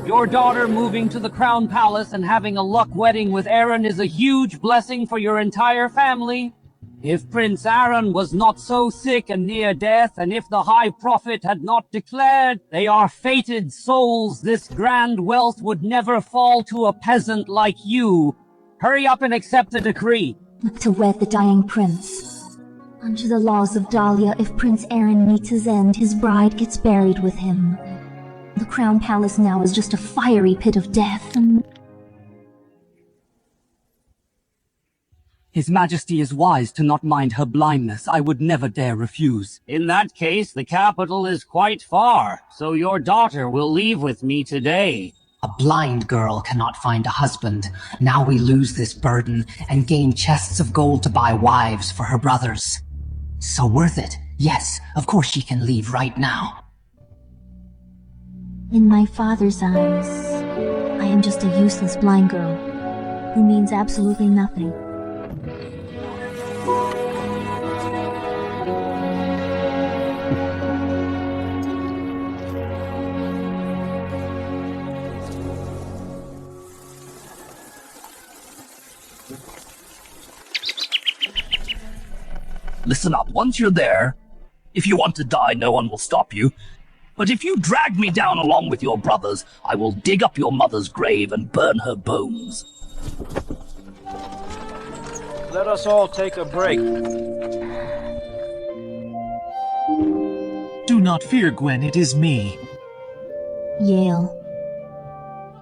Your daughter moving to the Crown Palace and having a luck wedding with Aaron is a huge blessing for your entire family. If Prince Aaron was not so sick and near death, and if the High Prophet had not declared they are fated souls, this grand wealth would never fall to a peasant like you. Hurry up and accept the decree. To wed the dying prince. Under the laws of Dahlia, if Prince Aaron meets his end, his bride gets buried with him. The Crown Palace now is just a fiery pit of death. His Majesty is wise to not mind her blindness. I would never dare refuse. In that case, the capital is quite far, so your daughter will leave with me today. A blind girl cannot find a husband. Now we lose this burden and gain chests of gold to buy wives for her brothers. So worth it. Yes, of course she can leave right now. In my father's eyes, I am just a useless blind girl who means absolutely nothing. Listen up, once you're there, if you want to die, no one will stop you. But if you drag me down along with your brothers, I will dig up your mother's grave and burn her bones. Let us all take a break. Do not fear, Gwen, it is me. Yale.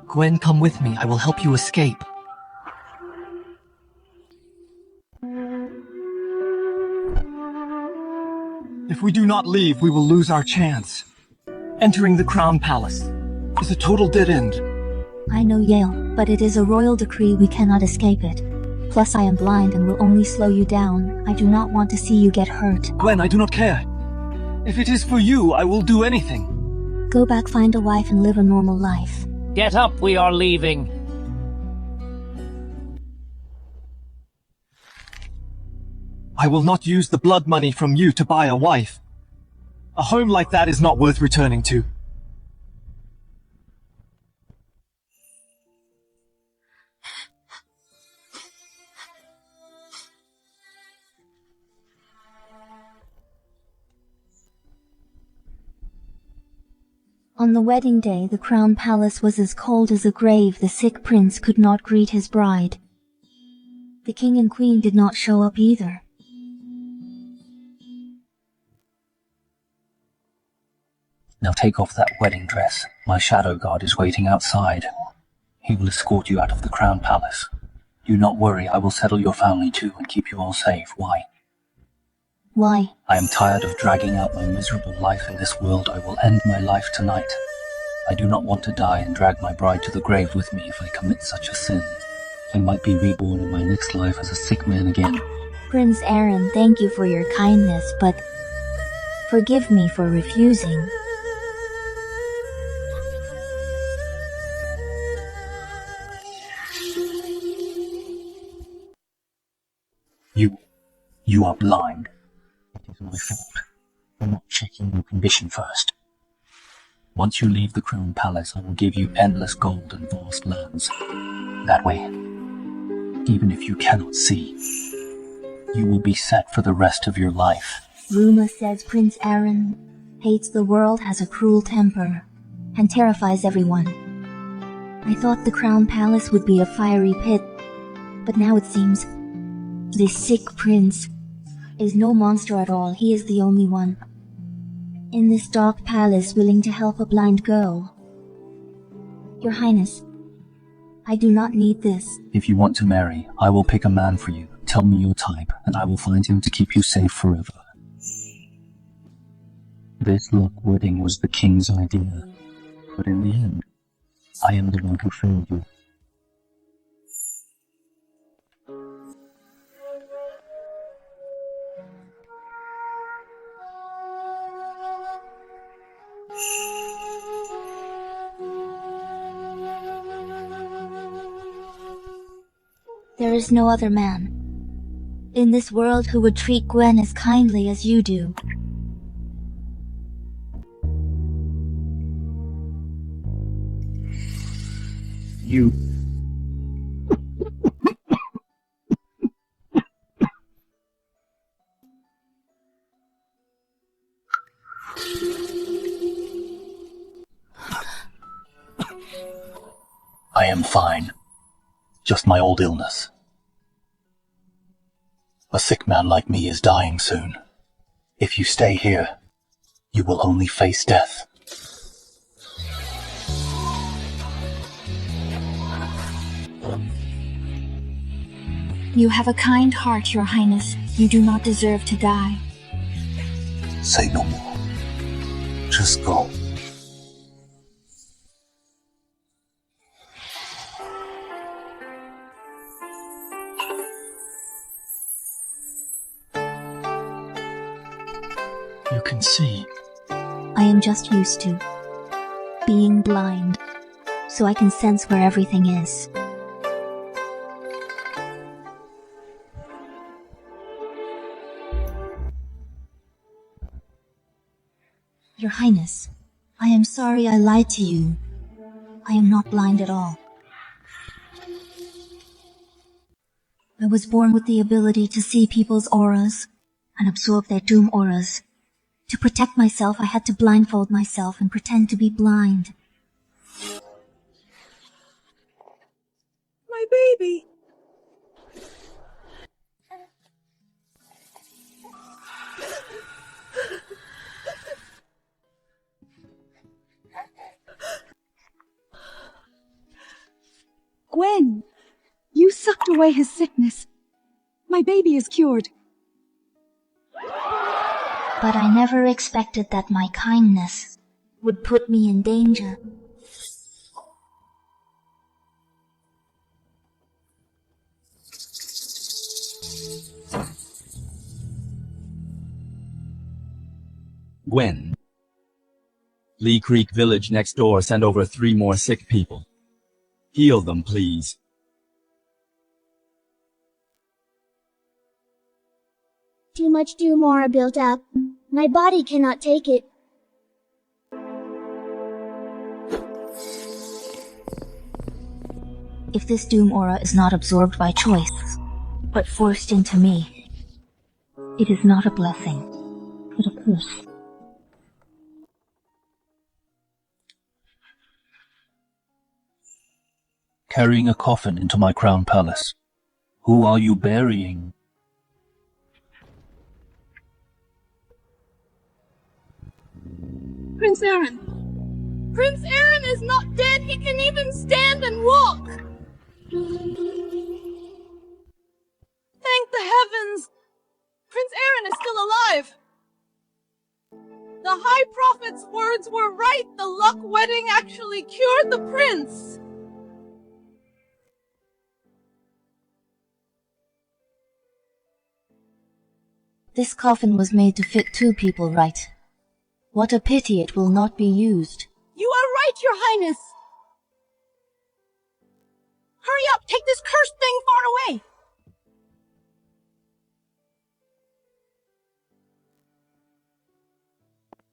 Gwen, come with me. I will help you escape. If we do not leave, we will lose our chance. Entering the Crown Palace is a total dead end. I know, Yale, but it is a royal decree. We cannot escape it. Plus, I am blind and will only slow you down. I do not want to see you get hurt. Gwen, I do not care. If it is for you, I will do anything. Go back, find a wife, and live a normal life. Get up, we are leaving. I will not use the blood money from you to buy a wife. A home like that is not worth returning to. On the wedding day, the Crown Palace was as cold as a grave. The sick prince could not greet his bride. The king and queen did not show up either. Now take off that wedding dress. My shadow guard is waiting outside. He will escort you out of the Crown Palace. Do not worry, I will settle your family too and keep you all safe. Why? Why? I am tired of dragging out my miserable life in this world. I will end my life tonight. I do not want to die and drag my bride to the grave with me if I commit such a sin. I might be reborn in my next life as a sick man again. Prince Aaron, thank you for your kindness, but forgive me for refusing. You are blind. It is my fault for not checking your condition first. Once you leave the Crown Palace, I will give you endless gold and vast lands. That way, even if you cannot see, you will be set for the rest of your life. Rumor says Prince Aaron hates the world, has a cruel temper, and terrifies everyone. I thought the Crown Palace would be a fiery pit, but now it seems this sick prince is no monster at all. He is the only one in this dark palace willing to help a blind girl. Your Highness, I do not need this. If you want to marry, I will pick a man for you. Tell me your type, and I will find him to keep you safe forever. This luck wedding was the king's idea, but in the end, I am the one who failed you. There is no other man in this world who would treat Gwen as kindly as you do. You... I am fine. Just my old illness. A sick man like me is dying soon. If you stay here, you will only face death. You have a kind heart, Your Highness. You do not deserve to die. Say no more. Just go. You can see. I am just used to being blind, so I can sense where everything is. Your Highness, I am sorry I lied to you. I am not blind at all. I was born with the ability to see people's auras and absorb their doom auras. To protect myself, I had to blindfold myself and pretend to be blind. My baby! Gwen! You sucked away his sickness. My baby is cured. But I never expected that my kindness would put me in danger. Gwen. Lee Creek Village next door sent over 3 more sick people. Heal them, please. Too much doom aura built up. My body cannot take it. If this doom aura is not absorbed by choice, but forced into me, it is not a blessing, but a curse. Carrying a coffin into my crown palace. Who are you burying? Prince Aaron! Prince Aaron is not dead! He can even stand and walk! Thank the heavens! Prince Aaron is still alive! The High Prophet's words were right! The luck wedding actually cured the prince! This coffin was made to fit 2 people, right? What a pity it will not be used. You are right, Your Highness! Hurry up! Take this cursed thing far away!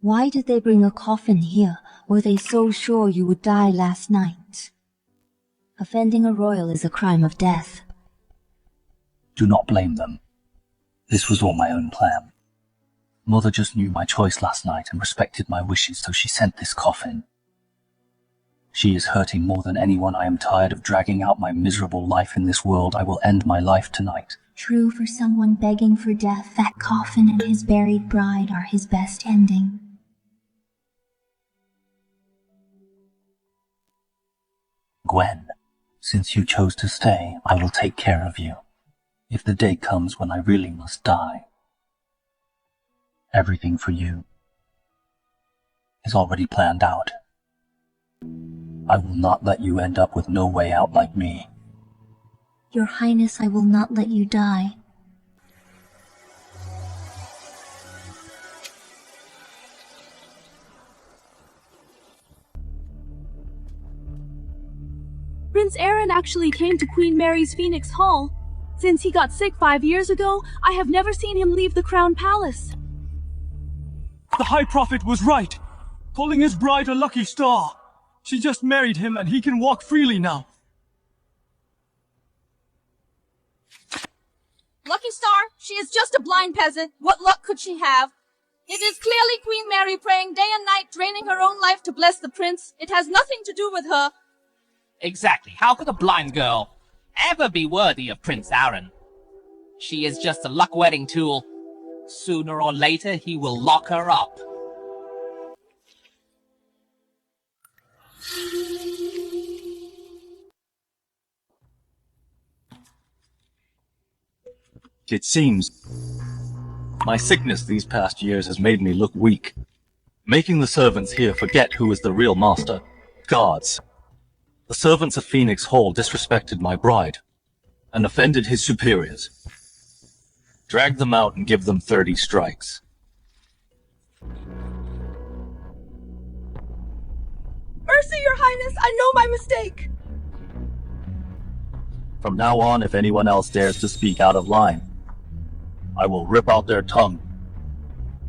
Why did they bring a coffin here? Were they so sure you would die last night? Offending a royal is a crime of death. Do not blame them. This was all my own plan. Mother just knew my choice last night and respected my wishes, so she sent this coffin. She is hurting more than anyone. I am tired of dragging out my miserable life in this world. I will end my life tonight. True, for someone begging for death, that coffin and his buried bride are his best ending. Gwen, since you chose to stay, I will take care of you. If the day comes when I really must die, everything for you is already planned out. I will not let you end up with no way out like me. Your Highness, I will not let you die. Prince Aaron actually came to Queen Mary's Phoenix Hall. Since he got sick 5 years ago, I have never seen him leave the Crown Palace. The High Prophet was right, calling his bride a lucky star. She just married him and he can walk freely now. Lucky Star, she is just a blind peasant. What luck could she have? It is clearly Queen Mary praying day and night, draining her own life to bless the prince. It has nothing to do with her. Exactly. How could a blind girl ever be worthy of Prince Aaron? She is just a luck-wedding tool. Sooner or later, he will lock her up. It seems my sickness these past years has made me look weak, making the servants here forget who is the real master. Guards. The servants of Phoenix Hall disrespected my bride and offended his superiors. Drag them out and give them 30 strikes. Mercy, Your Highness, I know my mistake. From now on, if anyone else dares to speak out of line, I will rip out their tongue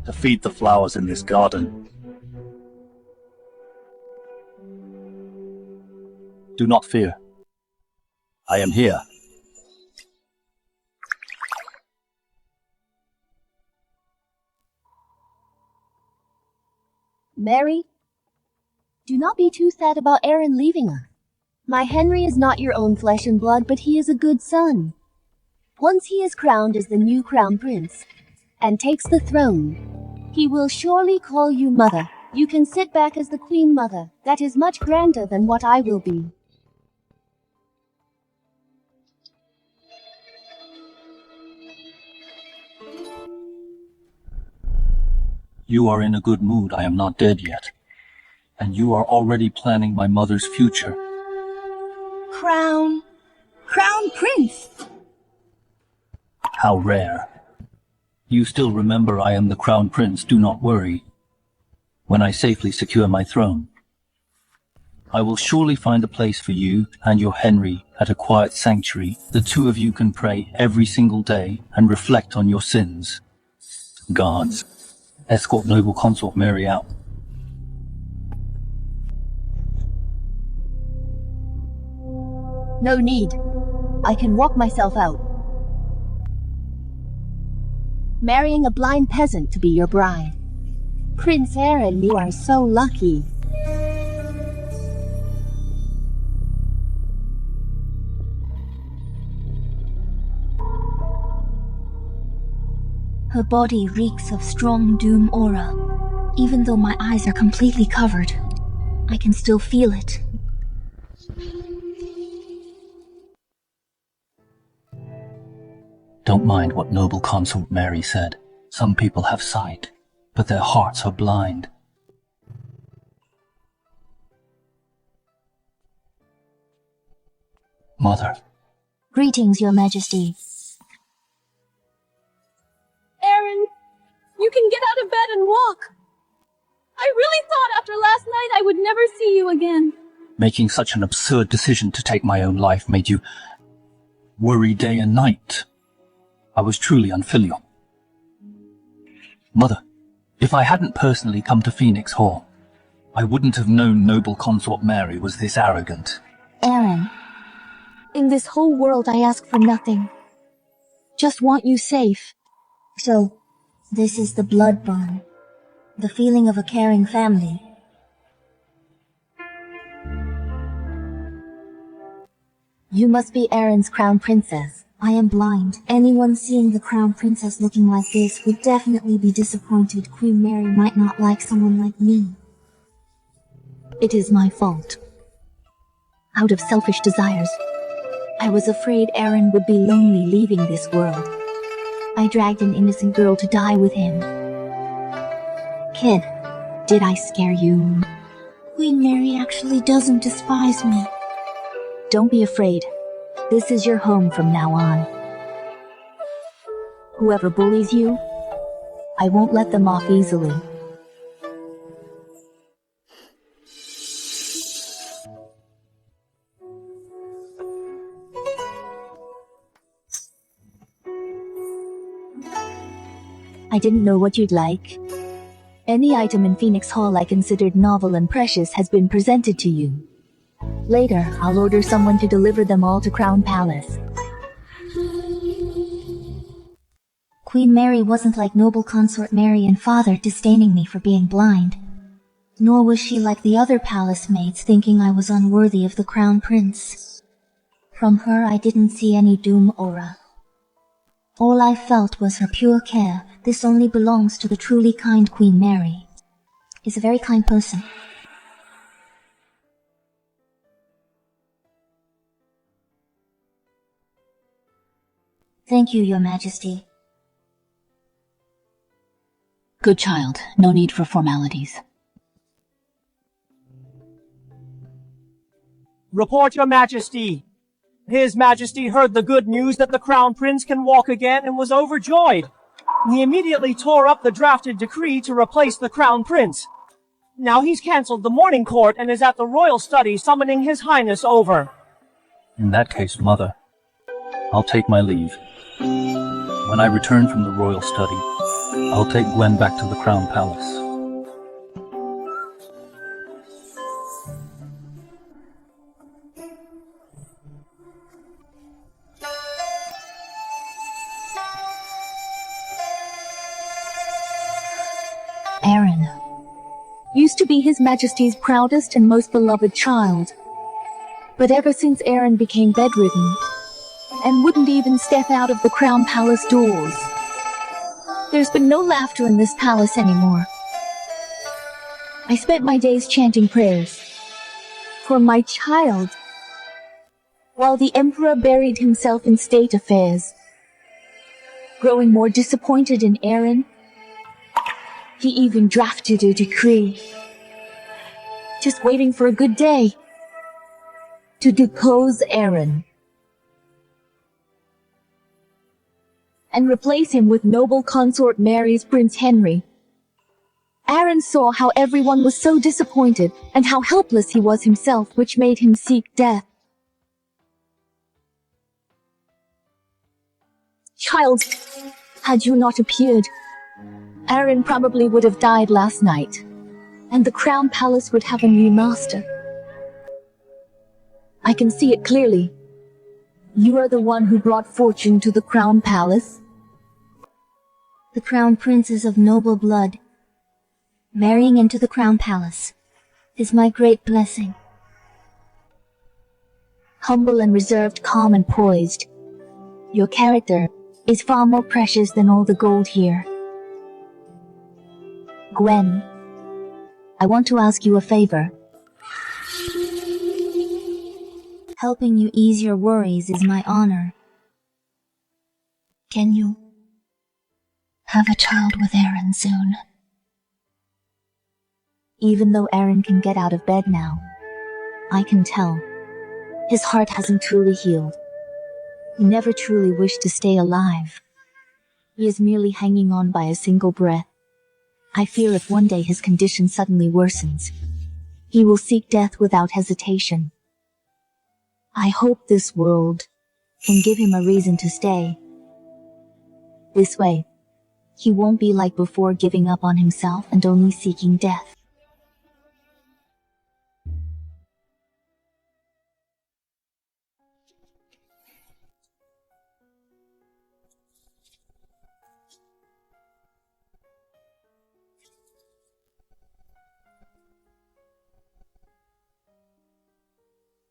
to feed the flowers in this garden. Do not fear. I am here. Mary, do not be too sad about Aaron leaving us. My Henry is not your own flesh and blood, but he is a good son. Once he is crowned as the new crown prince and takes the throne, he will surely call you mother. You can sit back as the queen mother. That is much grander than what I will be. You are in a good mood. I am not dead yet. And you are already planning my mother's future. Crown Prince. How rare. You still remember I am the crown prince, do not worry. When I safely secure my throne, I will surely find a place for you and your Henry at a quiet sanctuary. The two of you can pray every single day and reflect on your sins. Guards, escort noble consort Mary out. No need. I can walk myself out. Marrying a blind peasant to be your bride. Prince Aaron, you are so lucky. Her body reeks of strong doom aura. Even though my eyes are completely covered, I can still feel it. Don't mind what noble consort Mary said. Some people have sight, but their hearts are blind. Mother. Greetings, Your Majesty. Aaron, you can get out of bed and walk. I really thought after last night I would never see you again. Making such an absurd decision to take my own life made you worry day and night. I was truly unfilial. Mother, if I hadn't personally come to Phoenix Hall, I wouldn't have known noble consort Mary was this arrogant. Aaron, in this whole world I ask for nothing. Just want you safe. So, this is the blood bond. The feeling of a caring family. You must be Aaron's crown princess. I am blind. Anyone seeing the crown princess looking like this would definitely be disappointed. Queen Mary might not like someone like me. It is my fault. Out of selfish desires, I was afraid Aaron would be lonely leaving this world. I dragged an innocent girl to die with him. Kid, did I scare you? Queen Mary actually doesn't despise me. Don't be afraid. This is your home from now on. Whoever bullies you, I won't let them off easily. I didn't know what you'd like. Any item in Phoenix Hall I considered novel and precious has been presented to you. Later, I'll order someone to deliver them all to Crown Palace. Queen Mary wasn't like noble consort Mary and father disdaining me for being blind. Nor was she like the other palace maids thinking I was unworthy of the crown prince. From her I didn't see any doom aura. All I felt was her pure care. This only belongs to the truly kind Queen Mary. Is a very kind person. Thank you, Your Majesty. Good child, no need for formalities. Report, Your Majesty. His Majesty heard the good news that the Crown Prince can walk again and was overjoyed. He immediately tore up the drafted decree to replace the Crown Prince. Now he's cancelled the morning court and is at the royal study summoning His Highness over. In that case, Mother, I'll take my leave. When I return from the royal study, I'll take Gwen back to the Crown Palace. Aaron used to be His Majesty's proudest and most beloved child. But ever since Aaron became bedridden and wouldn't even step out of the Crown Palace doors, there's been no laughter in this palace anymore. I spent my days chanting prayers for my child, while the Emperor buried himself in state affairs. Growing more disappointed in Aaron, he even drafted a decree, just waiting for a good day to depose Aaron and replace him with noble consort Mary's Prince Henry. Aaron saw how everyone was so disappointed and how helpless he was himself, which made him seek death. Child, had you not appeared, Aaron probably would have died last night, and the Crown Palace would have a new master. I can see it clearly. You are the one who brought fortune to the Crown Palace. The Crown Prince is of noble blood. Marrying into the Crown Palace is my great blessing. Humble and reserved, calm and poised, your character is far more precious than all the gold here. Gwen, I want to ask you a favor. Helping you ease your worries is my honor. Can you have a child with Aaron soon? Even though Aaron can get out of bed now, I can tell his heart hasn't truly healed. He never truly wished to stay alive. He is merely hanging on by a single breath. I fear if one day his condition suddenly worsens, he will seek death without hesitation. I hope this world can give him a reason to stay. This way, he won't be like before, giving up on himself and only seeking death.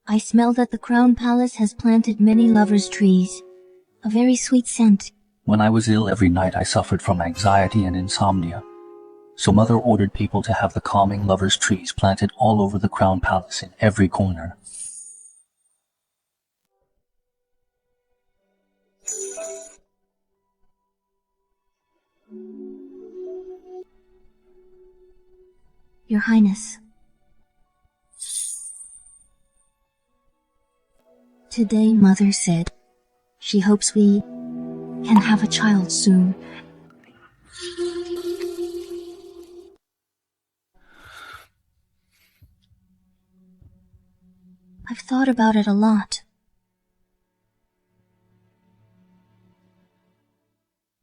I smell that the Crown Palace has planted many lovers' trees. A very sweet scent. When I was ill every night, I suffered from anxiety and insomnia. So Mother ordered people to have the calming lovers' trees planted all over the Crown Palace in every corner. Your Highness. Today, Mother said she hopes we can have a child soon. I've thought about it a lot.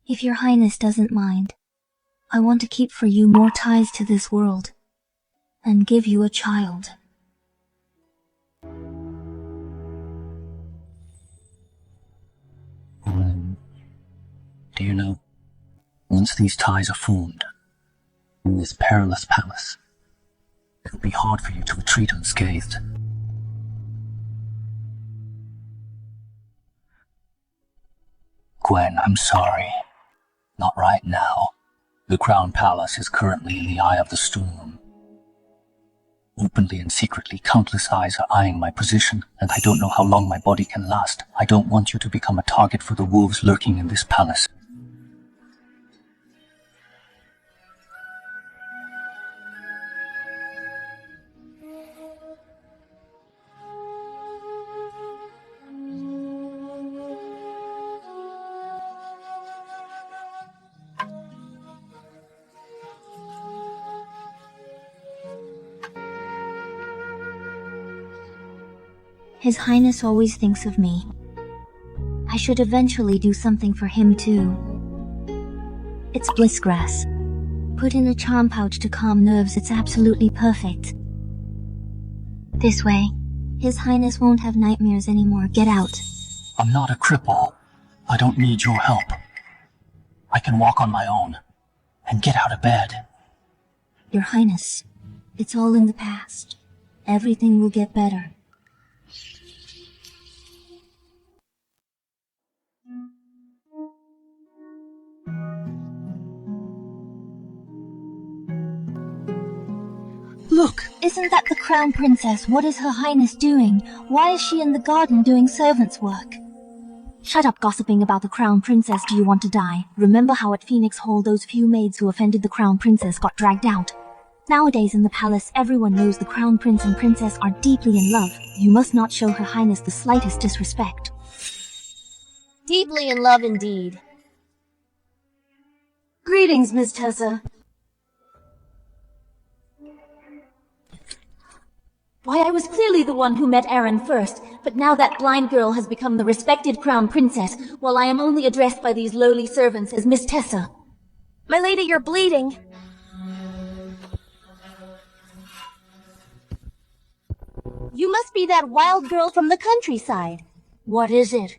If Your Highness doesn't mind, I want to keep for you more ties to this world and give you a child. Do you know, Once these ties are formed, in this perilous palace, it will be hard for you to retreat unscathed. Gwen, I'm sorry. Not right now. The Crown Palace is currently in the eye of the storm. Openly and secretly, countless eyes are eyeing my position, and I don't know how long my body can last. I don't want you to become a target for the wolves lurking in this palace. His Highness always thinks of me. I should eventually do something for him too. It's bliss grass. Put in a charm pouch to calm nerves, it's absolutely perfect. This way, His Highness won't have nightmares anymore. Get out. I'm not a cripple. I don't need your help. I can walk on my own and get out of bed. Your Highness, it's all in the past. Everything will get better. Look! Isn't that the Crown Princess? What is Her Highness doing? Why is she in the garden doing servant's work? Shut up gossiping about the Crown Princess. Do you want to die? Remember how at Phoenix Hall those few maids who offended the Crown Princess got dragged out? Nowadays in the palace, everyone knows the Crown Prince and Princess are deeply in love. You must not show Her Highness the slightest disrespect. Deeply in love indeed. Greetings, Miss Tessa. Why, I was clearly the one who met Aaron first, but now that blind girl has become the respected Crown Princess, while I am only addressed by these lowly servants as Miss Tessa. My lady, you're bleeding. You must be that wild girl from the countryside. What is it?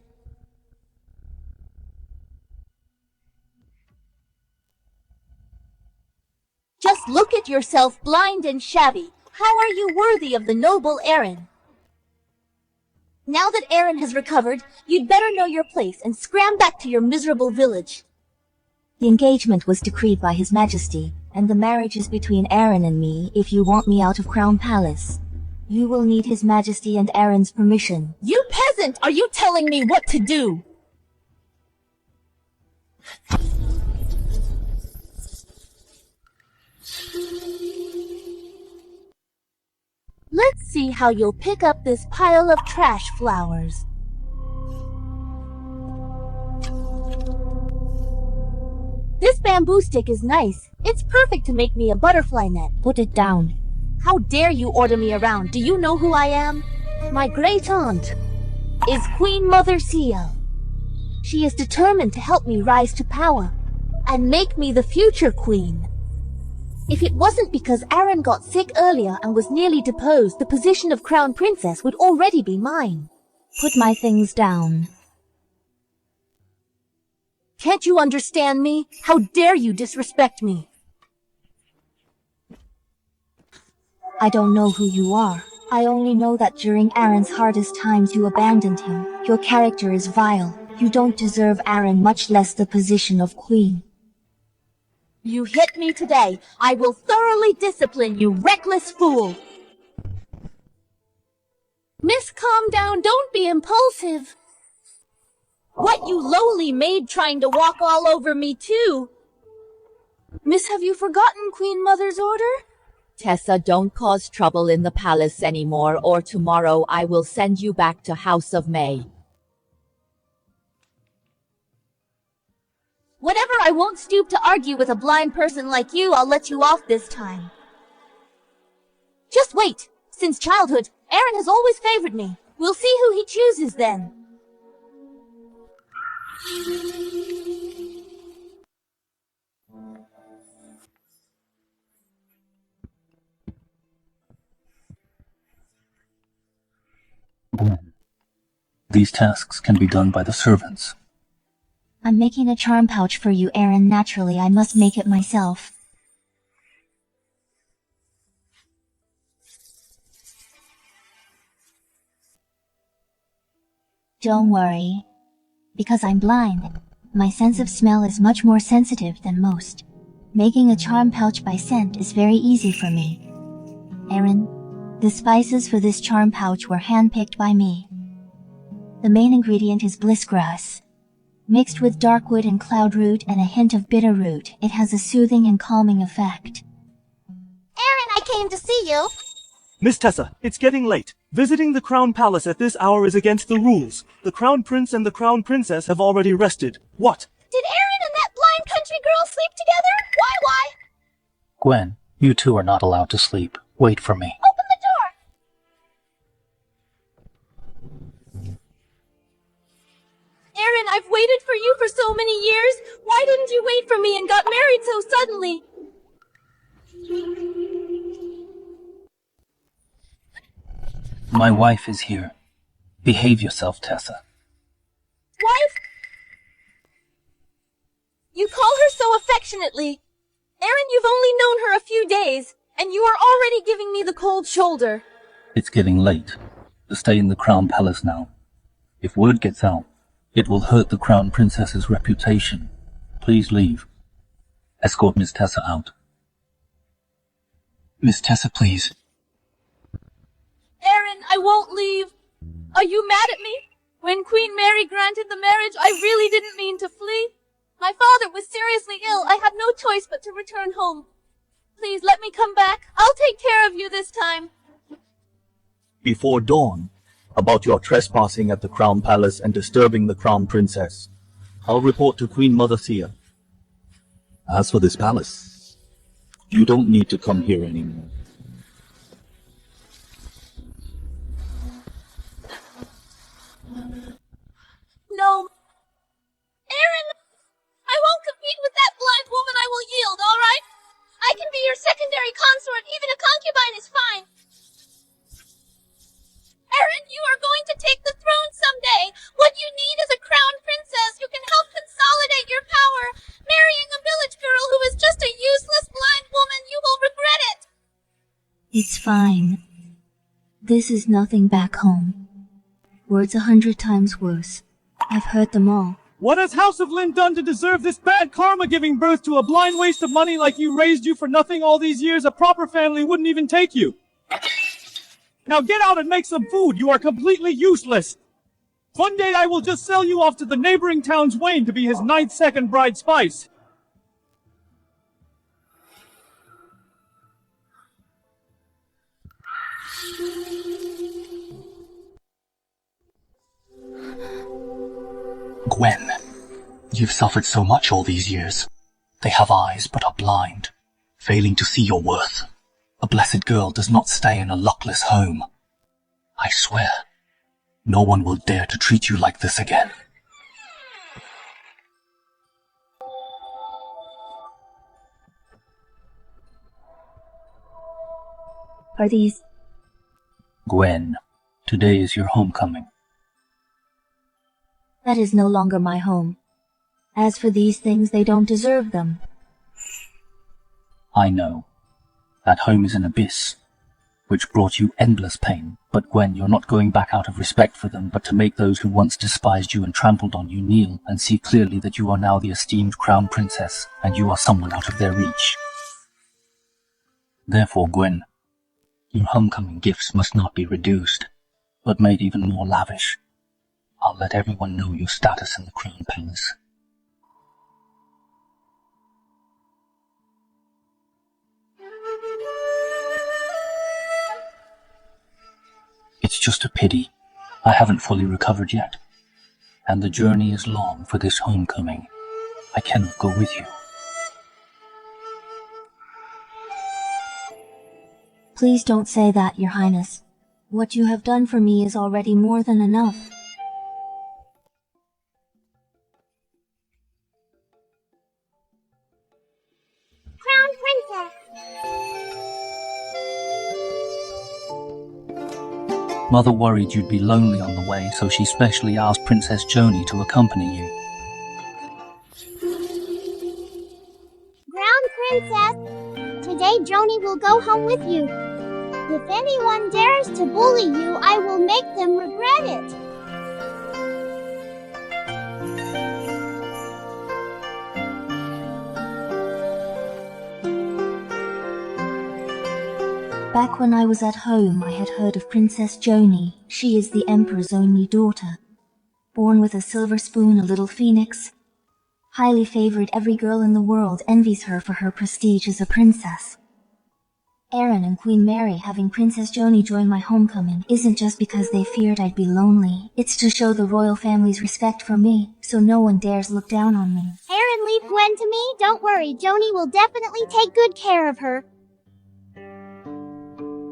Just look at yourself, blind and shabby. How are you worthy of the noble Aaron? Now that Aaron has recovered, you'd better know your place and scram back to your miserable village. The engagement was decreed by His Majesty, and the marriage is between Aaron and me. If you want me out of Crown Palace, you will need His Majesty and Aaron's permission. You peasant! Are you telling me what to do? Let's see how you'll pick up this pile of trash flowers. This bamboo stick is nice. It's perfect to make me a butterfly net. Put it down. How dare you order me around? Do you know who I am? My great aunt is Queen Mother Xiao. She is determined to help me rise to power and make me the future queen. If it wasn't because Aaron got sick earlier and was nearly deposed, the position of Crown Princess would already be mine. Put my things down. Can't you understand me? How dare you disrespect me? I don't know who you are. I only know that during Aaron's hardest times you abandoned him. Your character is vile. You don't deserve Aaron, much less the position of queen. You hit me today. I will thoroughly discipline you, reckless fool. Miss, calm down. Don't be impulsive. What, you lowly maid trying to walk all over me too? Miss, have you forgotten Queen Mother's order? Tessa, don't cause trouble in the palace anymore, or tomorrow I will send you back to House of May. Whatever, I won't stoop to argue with a blind person like you. I'll let you off this time. Just wait. Since childhood, Aaron has always favored me. We'll see who he chooses then. These tasks can be done by the servants. I'm making a charm pouch for you, Aaron. Naturally, I must make it myself. Don't worry. Because I'm blind, my sense of smell is much more sensitive than most. Making a charm pouch by scent is very easy for me. Aaron, the spices for this charm pouch were handpicked by me. The main ingredient is blissgrass. Mixed with darkwood and cloudroot and a hint of bitterroot, it has a soothing and calming effect. Aaron, I came to see you. Miss Tessa, it's getting late. Visiting the Crown Palace at this hour is against the rules. The Crown Prince and the Crown Princess have already rested. What? Did Aaron and that blind country girl sleep together? Why? Gwen, you two are not allowed to sleep. Wait for me. Open the door! Aaron, I've waited for you for so many years. Why didn't you wait for me and got married so suddenly? My wife is here. Behave yourself, Tessa. Wife? You call her so affectionately. Aaron, you've only known her a few days, and you are already giving me the cold shoulder. It's getting late. Stay in the Crown Palace now. If word gets out, it will hurt the Crown Princess's reputation. Please leave. Escort Miss Tessa out. Miss Tessa, please. Aaron, I won't leave. Are you mad at me? When Queen Mary granted the marriage, I really didn't mean to flee. My father was seriously ill. I had no choice but to return home. Please let me come back. I'll take care of you this time. Before dawn, about your trespassing at the Crown Palace and disturbing the Crown Princess. I'll report to Queen Mother Thea. As for this palace, you don't need to come here anymore. No. Aaron, I won't compete with that blind woman. I will yield, all right? I can be your secondary consort. Even a concubine is fine. Aaron, you are going to take the throne someday. What you need is a crown princess who can help consolidate your power. Marrying a village girl who is just a useless blind woman, you will regret it. It's fine. This is nothing back home. Words 100 times worse. I've heard them all. What has House of Lin done to deserve this bad karma, giving birth to a blind waste of money like you? Raised you for nothing all these years? A proper family wouldn't even take you. Now get out and make some food. You are completely useless. One day I will just sell you off to the neighboring town's Wayne to be his 9th second bride spice. Gwen, you've suffered so much all these years. They have eyes but are blind, failing to see your worth. A blessed girl does not stay in a luckless home. I swear, no one will dare to treat you like this again. Are these... Gwen, today is your homecoming. That is no longer my home. As for these things, they don't deserve them. I know. That home is an abyss, which brought you endless pain. But Gwen, you're not going back out of respect for them, but to make those who once despised you and trampled on you kneel and see clearly that you are now the esteemed crown princess, and you are someone out of their reach. Therefore, Gwen, your homecoming gifts must not be reduced, but made even more lavish. I'll let everyone know your status in the Crown Palace. It's just a pity I haven't fully recovered yet, and the journey is long for this homecoming. I cannot go with you. Please don't say that, Your Highness. What you have done for me is already more than enough. Crown Princess. Mother worried you'd be lonely on the way, so she specially asked Princess Joni to accompany you. will go home with you. If anyone dares to bully you, I will make them regret it. Back when I was at home, I had heard of Princess Joni. She is the Emperor's only daughter. Born with a silver spoon, a little phoenix. Highly favored, every girl in the world envies her for her prestige as a princess. Aaron and Queen Mary having Princess Joni join my homecoming isn't just because they feared I'd be lonely. It's to show the royal family's respect for me, so no one dares look down on me. Aaron, leave Gwen to me. Don't worry, Joni will definitely take good care of her.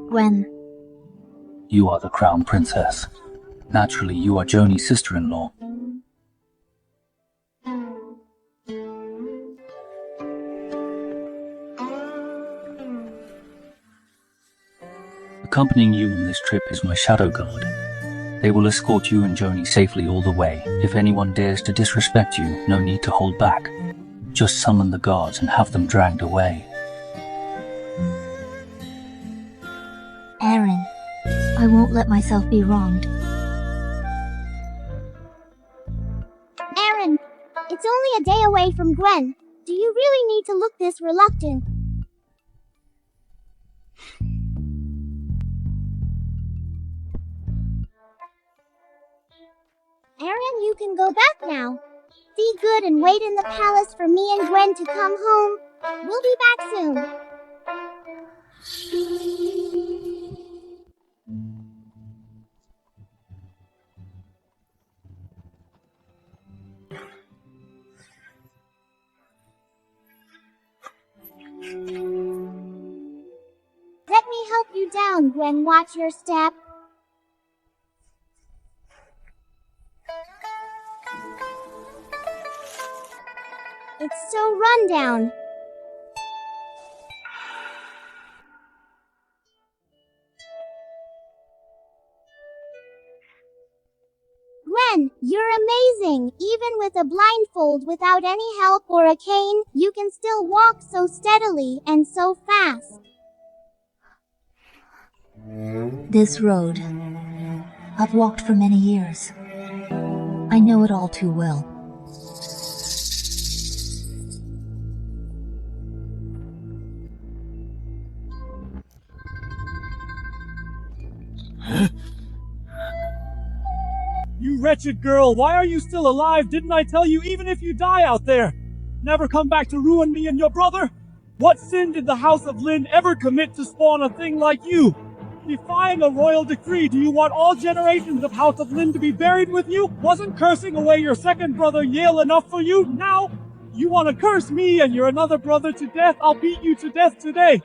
Gwen. You are the crown princess. Naturally, you are Joni's sister-in-law. Accompanying you on this trip is my shadow guard. They will escort you and Joni safely all the way. If anyone dares to disrespect you, no need to hold back. Just summon the guards and have them dragged away. Aaron, I won't let myself be wronged. Aaron, it's only a day away from Gwen. Do you really need to look this reluctant? Aaron, you can go back now. Be good and wait in the palace for me and Gwen to come home. We'll be back soon. Let me help you down, Gwen. Watch your step. It's so rundown. Gwen, you're amazing. Even with a blindfold, without any help or a cane, you can still walk so steadily and so fast. This road, I've walked for many years. I know it all too well. You wretched girl, why are you still alive? Didn't I tell you, even if you die out there, never come back to ruin me and your brother? What sin did the House of Lin ever commit to spawn a thing like you? Defying a royal decree, do you want all generations of House of Lin to be buried with you? Wasn't cursing away your second brother Yale enough for you? Now, you want to curse me and your another brother to death? I'll beat you to death today.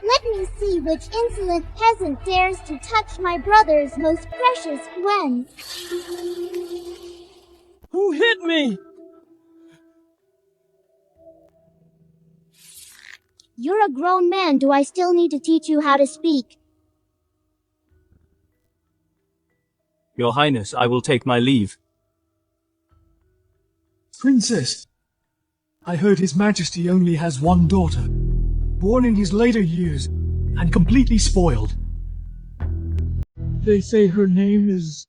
Let me see which insolent peasant dares to touch my brother's most precious Gwen. Who hit me? You're a grown man. Do I still need to teach you how to speak? Your Highness, I will take my leave. Princess, I heard His Majesty only has one daughter, born in his later years, and completely spoiled. They say her name is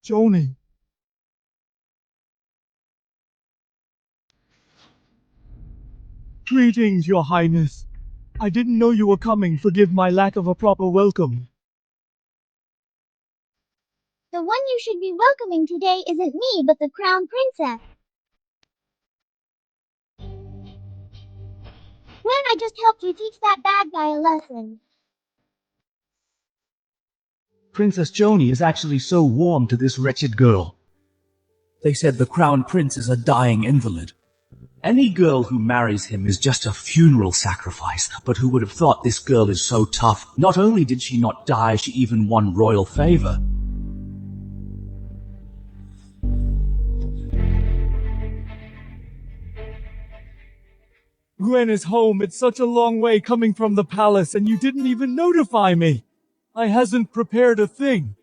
Joni. Greetings, Your Highness. I didn't know you were coming. Forgive my lack of a proper welcome. The one you should be welcoming today isn't me, but the Crown Princess. Gwen, I just helped you teach that bad guy a lesson. Princess Joni is actually so warm to this wretched girl. They said the Crown Prince is a dying invalid. Any girl who marries him is just a funeral sacrifice, but who would have thought this girl is so tough? Not only did she not die, she even won royal favor. Gwen is home. It's such a long way coming from the palace, and you didn't even notify me. I hasn't prepared a thing.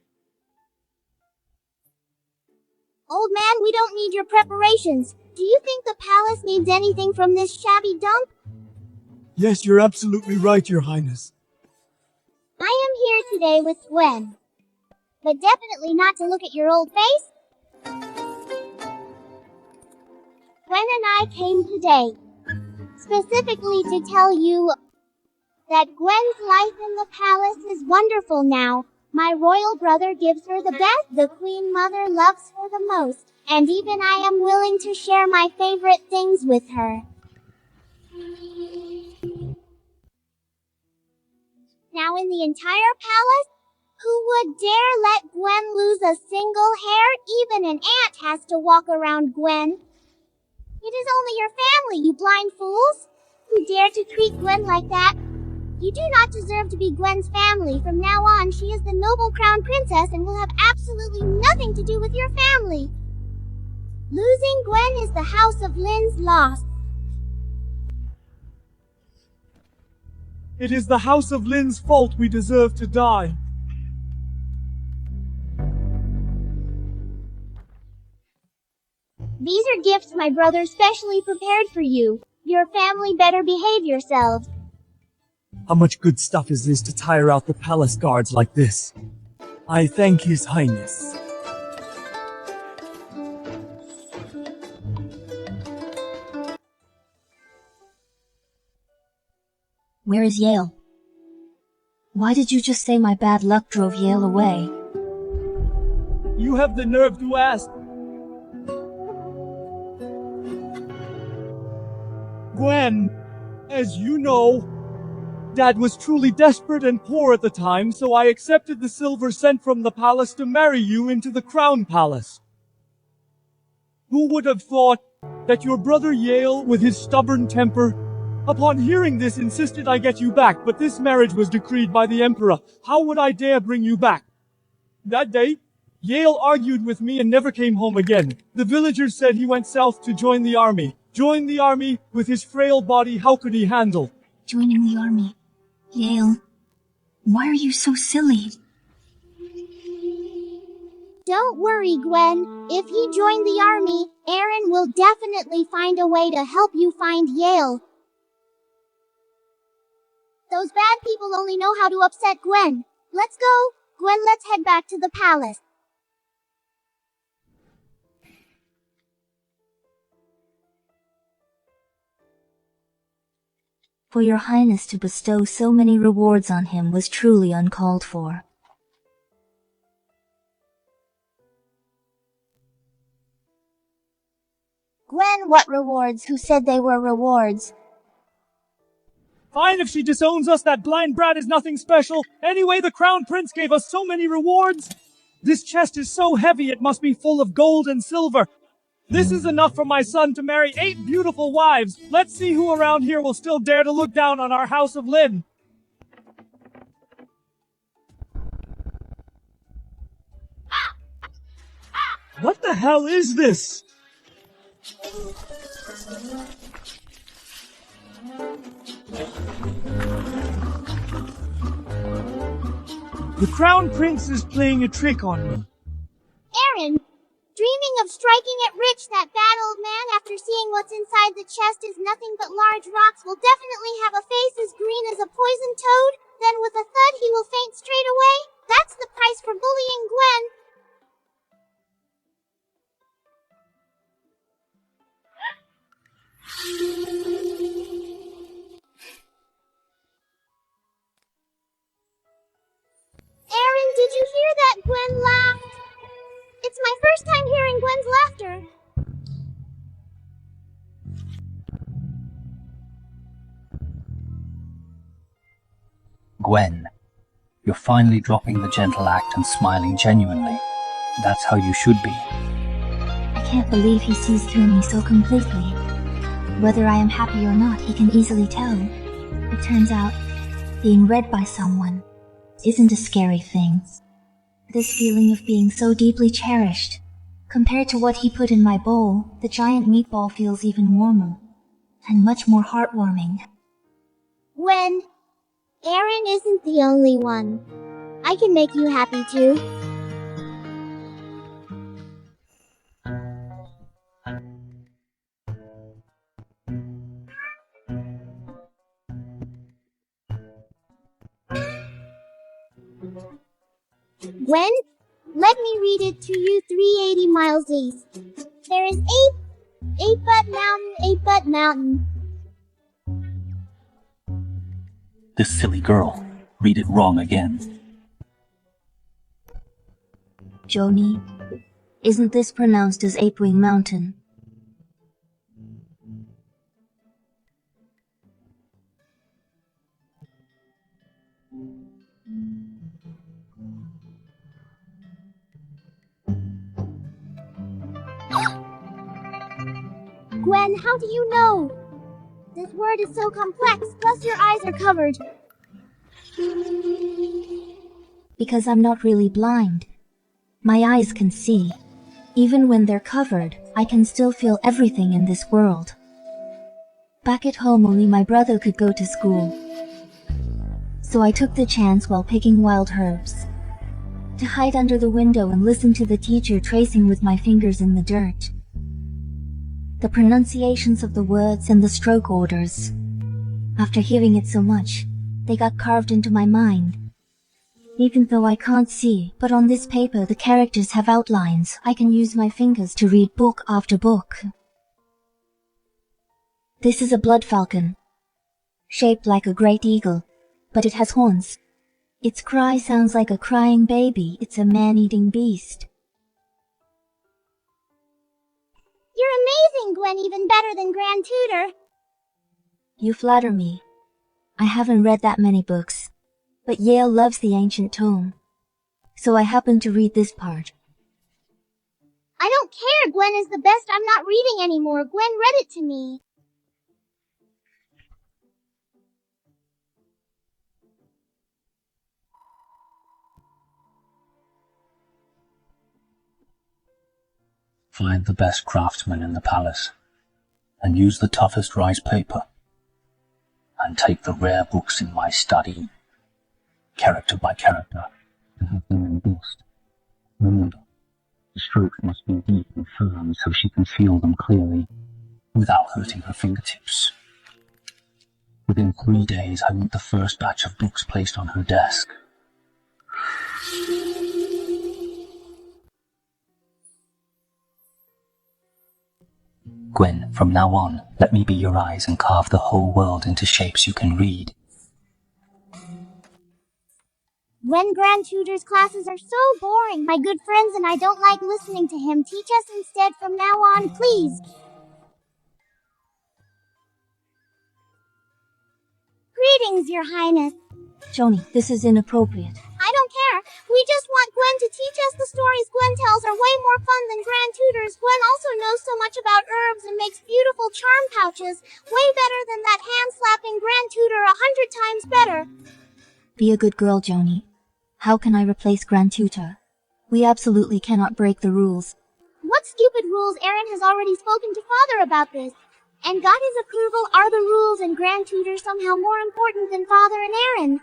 Old man, we don't need your preparations. Do you think the palace needs anything from this shabby dump? Yes, you're absolutely right, Your Highness. I am here today with Gwen. But definitely not to look at your old face. Gwen and I came today, specifically to tell you that Gwen's life in the palace is wonderful now. My royal brother gives her the best, the Queen Mother loves her the most, and even I am willing to share my favorite things with her. Now in the entire palace, who would dare let Gwen lose a single hair? Even an ant has to walk around Gwen. It is only your family, you blind fools, who dare to treat Gwen like that. You do not deserve to be Gwen's family. From now on, she is the noble crown princess and will have absolutely nothing to do with your family. Losing Gwen is the House of Lin's loss. It is the House of Lin's fault we deserve to die. These are gifts my brother specially prepared for you. Your family better behave yourselves. How much good stuff is this to tire out the palace guards like this? I thank His Highness. Where is Yale? Why did you just say my bad luck drove Yale away? You have the nerve to ask. Gwen, as you know, Dad was truly desperate and poor at the time, so I accepted the silver sent from the palace to marry you into the crown palace. Who would have thought that your brother Yale, with his stubborn temper, upon hearing this insisted I get you back, but this marriage was decreed by the Emperor. How would I dare bring you back? That day, Yale argued with me and never came home again. The villagers said he went south to join the army. Join the army, with his frail body, how could he handle? Joining the army. Yale, why are you so silly? Don't worry, Gwen. If he joined the army, Aaron will definitely find a way to help you find Yale. Those bad people only know how to upset Gwen. Let's go. Gwen, let's head back to the palace. For your highness to bestow so many rewards on him was truly uncalled for. Gwen, what rewards? Who said they were rewards? Fine if she disowns us, that blind brat is nothing special. Anyway, the crown prince gave us so many rewards. This chest is so heavy it must be full of gold and silver. This is enough for my son to marry 8 beautiful wives. Let's see who around here will still dare to look down on our House of Lin. What the hell is this? The crown prince is playing a trick on me. Aaron! Dreaming of striking it rich, that bad old man, after seeing what's inside the chest is nothing but large rocks, will definitely have a face as green as a poisoned toad. Then with a thud he will faint straight away. That's the price for bullying Gwen. Aaron, did you hear that? Gwen laughed. It's my first time hearing Gwen's laughter. Gwen, you're finally dropping the gentle act and smiling genuinely. That's how you should be. I can't believe he sees through me so completely. Whether I am happy or not, he can easily tell. It turns out, being read by someone isn't a scary thing. This feeling of being so deeply cherished. Compared to what he put in my bowl, the giant meatball feels even warmer. And much more heartwarming. Gwen, Aaron isn't the only one. I can make you happy too. Gwen, let me read it to you 380 miles east. There is Eight Butt Mountain. This silly girl. Read it wrong again. Joni, isn't this pronounced as Apewing Mountain? Gwen, how do you know? This word is so complex, plus your eyes are covered. Because I'm not really blind. My eyes can see. Even when they're covered, I can still feel everything in this world. Back at home, only my brother could go to school. So I took the chance while picking wild herbs. To hide under the window and listen to the teacher tracing with my fingers in the dirt. The pronunciations of the words and the stroke orders. After hearing it so much, they got carved into my mind. Even though I can't see, but on this paper the characters have outlines. I can use my fingers to read book after book. This is a blood falcon, shaped like a great eagle, but it has horns. Its cry sounds like a crying baby. It's a man-eating beast. You're amazing, Gwen, even better than Grand Tutor. You flatter me. I haven't read that many books, but Yale loves the ancient tome, so I happened to read this part. I don't care, Gwen is the best. I'm not reading anymore. Gwen read it to me. Find the best craftsman in the palace, and use the toughest rice paper, and take the rare books in my study, character by character, and have them embossed. Remember, the strokes must be deep and firm so she can feel them clearly, without hurting her fingertips. Within 3 days, I want the first batch of books placed on her desk. Gwen, from now on, let me be your eyes and carve the whole world into shapes you can read. Gwen Grand Tutor's classes are so boring. My good friends and I don't like listening to him. Teach us instead from now on, please. Greetings, Your Highness. Joni, this is inappropriate. I don't care. We just want Gwen to teach us the stories Gwen tells are way more fun than Grand Tutors. Gwen also knows so much about herbs and makes beautiful charm pouches. Way better than that hand-slapping Grand Tutor 100 times better. Be a good girl, Joni. How can I replace Grand Tutor? We absolutely cannot break the rules. What stupid rules? Aaron has already spoken to Father about this. And got his approval. Are the rules and Grand Tutor somehow more important than Father and Aaron?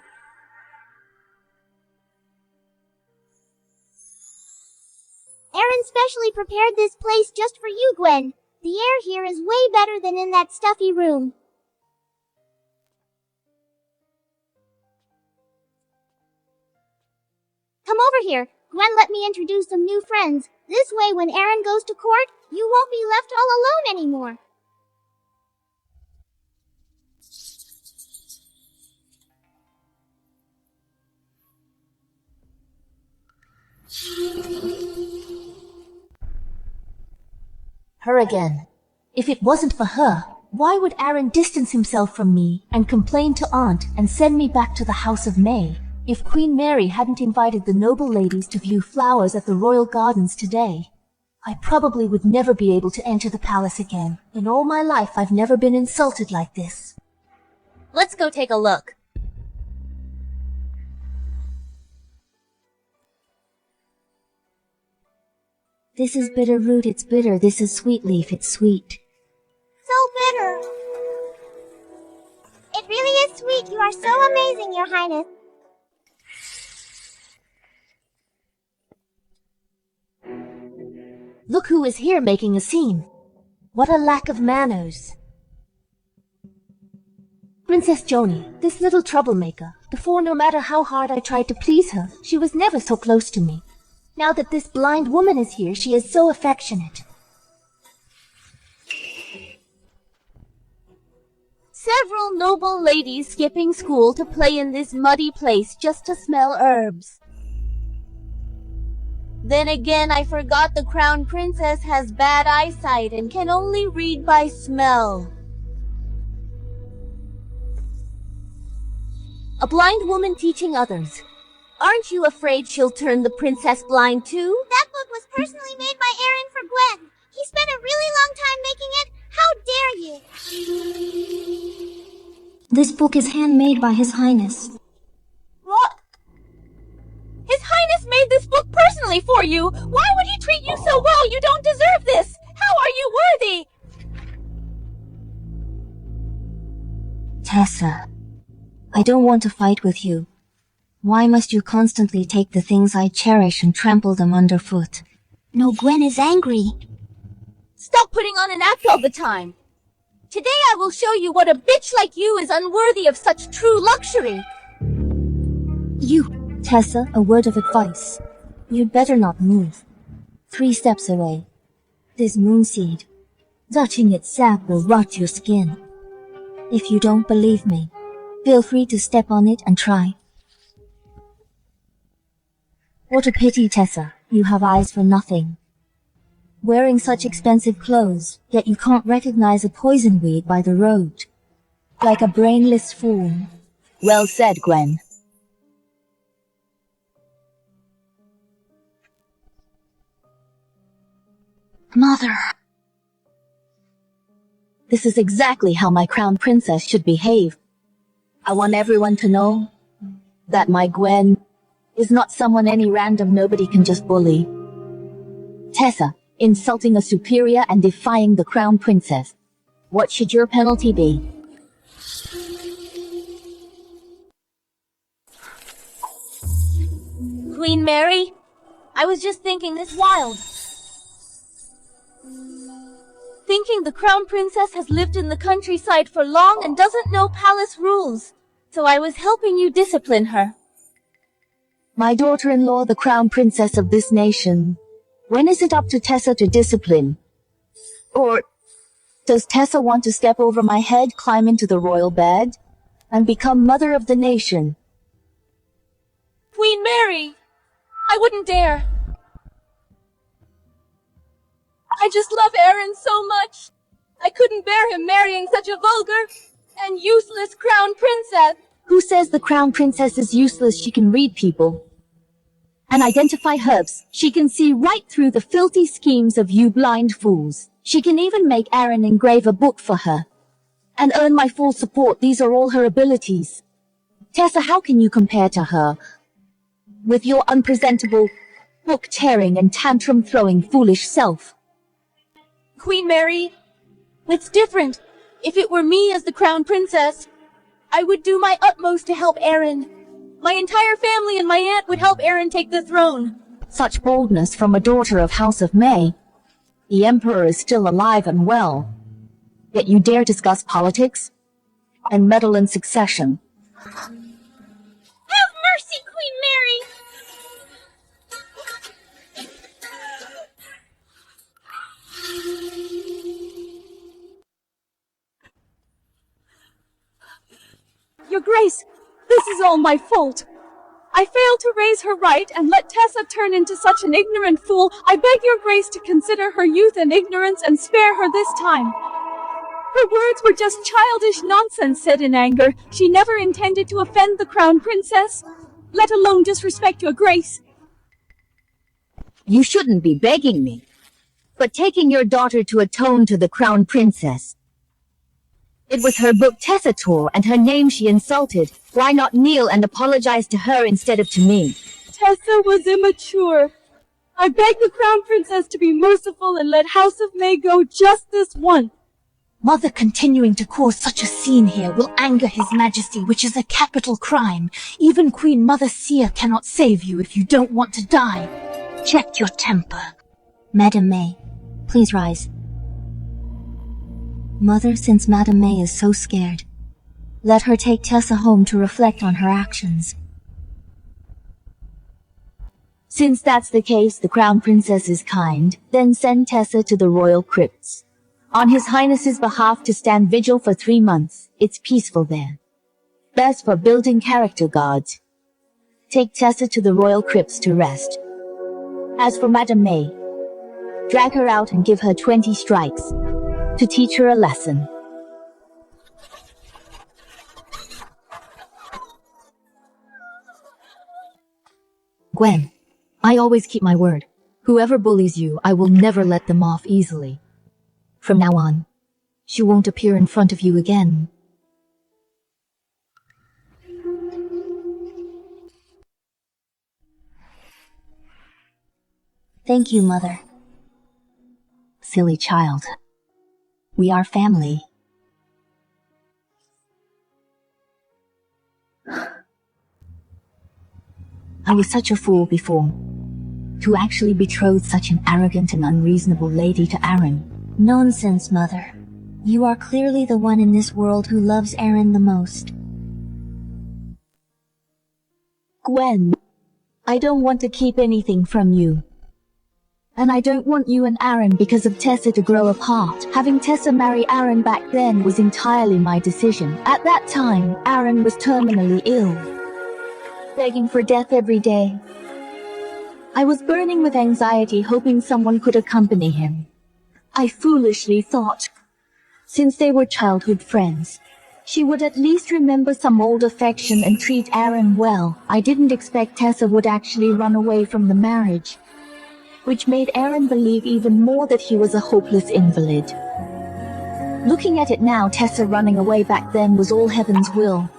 Aaron specially prepared this place just for you, Gwen. The air here is way better than in that stuffy room. Come over here. Gwen, let me introduce some new friends. This way, when Aaron goes to court, you won't be left all alone anymore. Her again. If it wasn't for her, why would Aaron distance himself from me and complain to Aunt and send me back to the House of May? If Queen Mary hadn't invited the noble ladies to view flowers at the royal gardens today, I probably would never be able to enter the palace again. In all my life, I've never been insulted like this. Let's go take a look. This is bitter root, it's bitter. This is sweet leaf, it's sweet. So bitter. It really is sweet. You are so amazing, Your Highness. Look who is here making a scene. What a lack of manners. Princess Joni, this little troublemaker. Before, no matter how hard I tried to please her, she was never so close to me. Now that this blind woman is here, she is so affectionate. Several noble ladies skipping school to play in this muddy place just to smell herbs. Then again, I forgot the crown princess has bad eyesight and can only read by smell. A blind woman teaching others. Aren't you afraid she'll turn the princess blind too? That book was personally made by Aaron for Gwen. He spent a really long time making it. How dare you? This book is handmade by His Highness. What? His Highness made this book personally for you. Why would he treat you so well? You don't deserve this. How are you worthy? Tessa, I don't want to fight with you. Why must you constantly take the things I cherish and trample them underfoot? No, Gwen is angry. Stop putting on an act all the time. Today I will show you what a bitch like you is unworthy of such true luxury. Tessa, a word of advice. You'd better not move. 3 steps away. This moonseed. Touching its sap will rot your skin. If you don't believe me, feel free to step on it and try. What a pity, Tessa. You have eyes for nothing. Wearing such expensive clothes, yet you can't recognize a poison weed by the road. Like a brainless fool. Well said, Gwen. Mother. This is exactly how my crown princess should behave. I want everyone to know that my Gwen is not someone any random nobody can just bully. Tessa, insulting a superior and defying the crown princess. What should your penalty be? Queen Mary, I was just thinking this wild. Thinking the crown princess has lived in the countryside for long and doesn't know palace rules. So I was helping you discipline her. My daughter-in-law, the crown princess of this nation. When is it up to Tessa to discipline? Or does Tessa want to step over my head, climb into the royal bed, and become mother of the nation? Queen Mary, I wouldn't dare. I just love Aaron so much. I couldn't bear him marrying such a vulgar and useless crown princess. Who says the crown princess is useless? She can read people and identify herbs. She can see right through the filthy schemes of you blind fools. She can even make Aaron engrave a book for her and earn my full support. These are all her abilities. Tessa, how can you compare to her with your unpresentable, book-tearing and tantrum-throwing foolish self? Queen Mary, it's different. If it were me as the crown princess, I would do my utmost to help Aaron. My entire family and my aunt would help Aaron take the throne. Such boldness from a daughter of House of May. The Emperor is still alive and well. Yet you dare discuss politics and meddle in succession. Have mercy, Queen Mary! Your Grace, this is all my fault. I failed to raise her right and let Tessa turn into such an ignorant fool. I beg your Grace to consider her youth and ignorance and spare her this time. Her words were just childish nonsense said in anger. She never intended to offend the crown princess, let alone disrespect your Grace. You shouldn't be begging me, but taking your daughter to atone to the crown princess. It was her book Tessa tore and her name she insulted. Why not kneel and apologize to her instead of to me? Tessa was immature. I beg the crown princess to be merciful and let House of May go just this once. Mother continuing to cause such a scene here will anger His Majesty, which is a capital crime. Even Queen Mother Sia cannot save you if you don't want to die. Check your temper. Madam May, please rise. Mother, since Madam May is so scared, Let her take Tessa home to reflect on her actions. Since that's the case, the Crown Princess is kind, then send Tessa to the royal crypts. On His Highness's behalf to stand vigil for 3 months. It's peaceful there. Best for building character guards. Take Tessa to the royal crypts to rest. As for Madame May, drag her out and give her 20 strikes to teach her a lesson. Gwen, I always keep my word. Whoever bullies you, I will never let them off easily. From now on, she won't appear in front of you again. Thank you, Mother. Silly child. We are family. I was such a fool before. To actually betroth such an arrogant and unreasonable lady to Aaron. Nonsense, Mother. You are clearly the one in this world who loves Aaron the most. Gwen, I don't want to keep anything from you. And I don't want you and Aaron because of Tessa to grow apart. Having Tessa marry Aaron back then was entirely my decision. At that time, Aaron was terminally ill, begging for death every day. I was burning with anxiety, hoping someone could accompany him. I foolishly thought, since they were childhood friends, she would at least remember some old affection and treat Aaron well. I didn't expect Tessa would actually run away from the marriage, which made Aaron believe even more that he was a hopeless invalid. Looking at it now, Tessa running away back then was all heaven's will.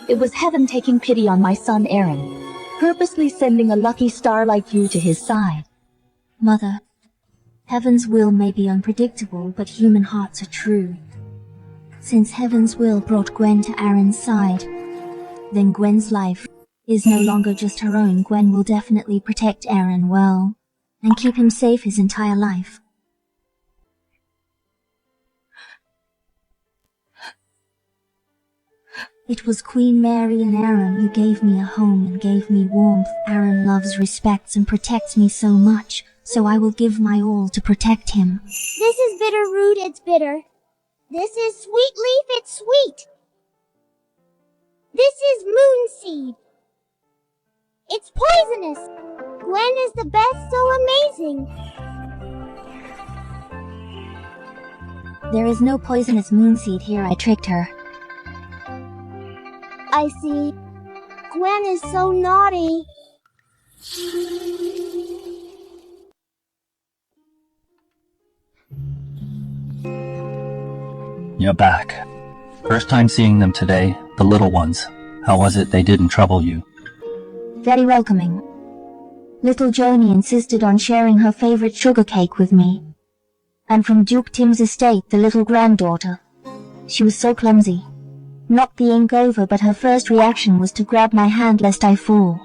It was heaven taking pity on my son Aaron, purposely sending a lucky star like you to his side. Mother, heaven's will may be unpredictable, but human hearts are true. Since heaven's will brought Gwen to Aaron's side, then Gwen's life is no longer just her own. Gwen will definitely protect Aaron well, and keep him safe his entire life. It was Queen Mary and Aaron who gave me a home and gave me warmth. Aaron loves, respects, and protects me so much, so I will give my all to protect him. This is bitter root, it's bitter. This is sweet leaf, it's sweet. This is moon seed. It's poisonous. Gwen is the best, so amazing. There is no poisonous moonseed here. I tricked her. I see. Gwen is so naughty. You're back. First time seeing them today, the little ones. How was it they didn't trouble you? Very welcoming. Little Joni insisted on sharing her favorite sugar cake with me. And from Duke Tim's estate, the little granddaughter. She was so clumsy. Knocked the ink over, but her first reaction was to grab my hand lest I fall.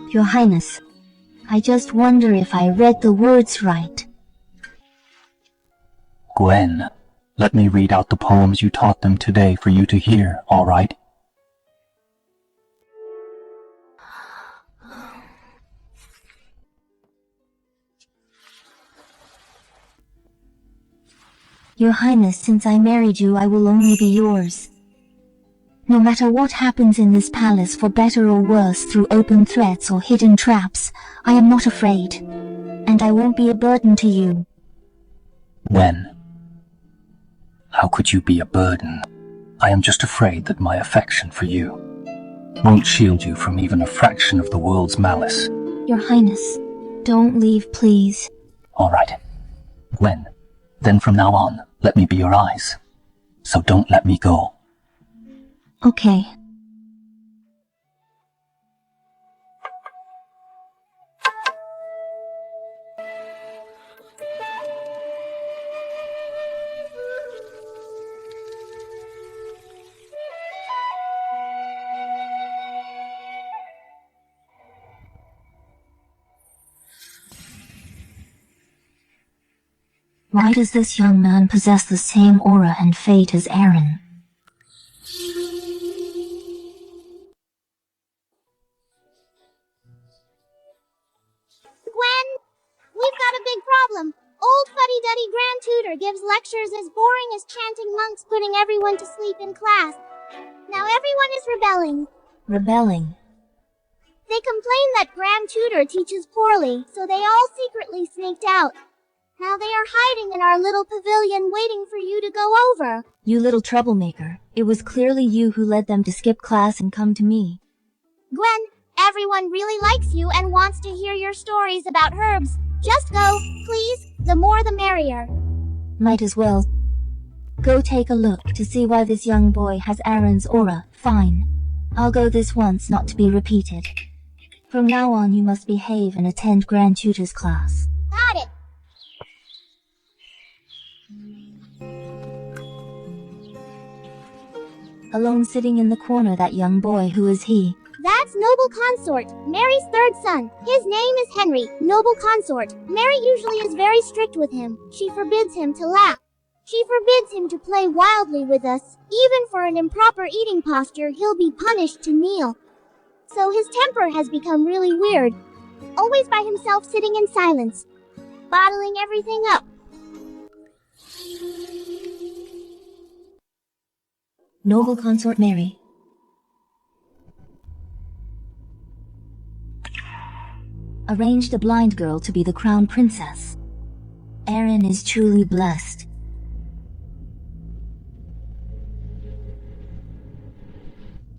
Your Highness, I just wonder if I read the words right. Gwen, let me read out the poems you taught them today for you to hear, all right? Your Highness, since I married you, I will only be yours. No matter what happens in this palace, for better or worse, through open threats or hidden traps, I am not afraid. And I won't be a burden to you. Gwen, how could you be a burden? I am just afraid that my affection for you won't shield you from even a fraction of the world's malice. Your Highness, don't leave, please. All right. Gwen, then from now on, let me be your eyes. So don't let me go. Okay. Why does this young man possess the same aura and fate as Aaron? We've got a big problem. Old fuddy-duddy Grand Tutor gives lectures as boring as chanting monks putting everyone to sleep in class. Now everyone is rebelling. Rebelling. They complain that Grand Tutor teaches poorly, so they all secretly sneaked out. Now they are hiding in our little pavilion waiting for you to go over. You little troublemaker. It was clearly you who led them to skip class and come to me. Gwen, everyone really likes you and wants to hear your stories about herbs. Just go, please. The more the merrier. Might as well. Go take a look to see why this young boy has Aaron's aura. Fine. I'll go this once, not to be repeated. From now on you must behave and attend Grand Tutor's class. Got it. Alone sitting in the corner, that young boy, who is he? That's Noble Consort, Mary's third son. His name is Henry, Noble Consort. Mary usually is very strict with him. She forbids him to laugh. She forbids him to play wildly with us. Even for an improper eating posture, he'll be punished to kneel. So his temper has become really weird. Always by himself, sitting in silence, bottling everything up. Noble Consort Mary. Arranged a blind girl to be the crown princess. Aaron is truly blessed.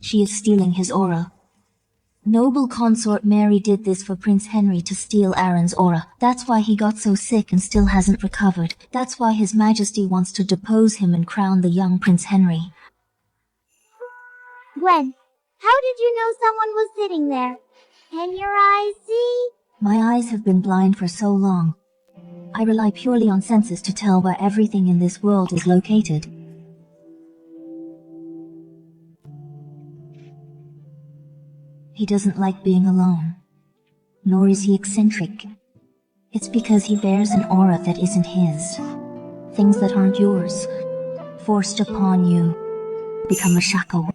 She is stealing his aura. Noble Consort Mary did this for Prince Henry to steal Aaron's aura. That's why he got so sick and still hasn't recovered. That's why His Majesty wants to depose him and crown the young Prince Henry. Gwen, how did you know someone was sitting there? Can your eyes see? My eyes have been blind for so long. I rely purely on senses to tell where everything in this world is located. He doesn't like being alone. Nor is he eccentric. It's because he bears an aura that isn't his. Things that aren't yours, forced upon you, become a shackle.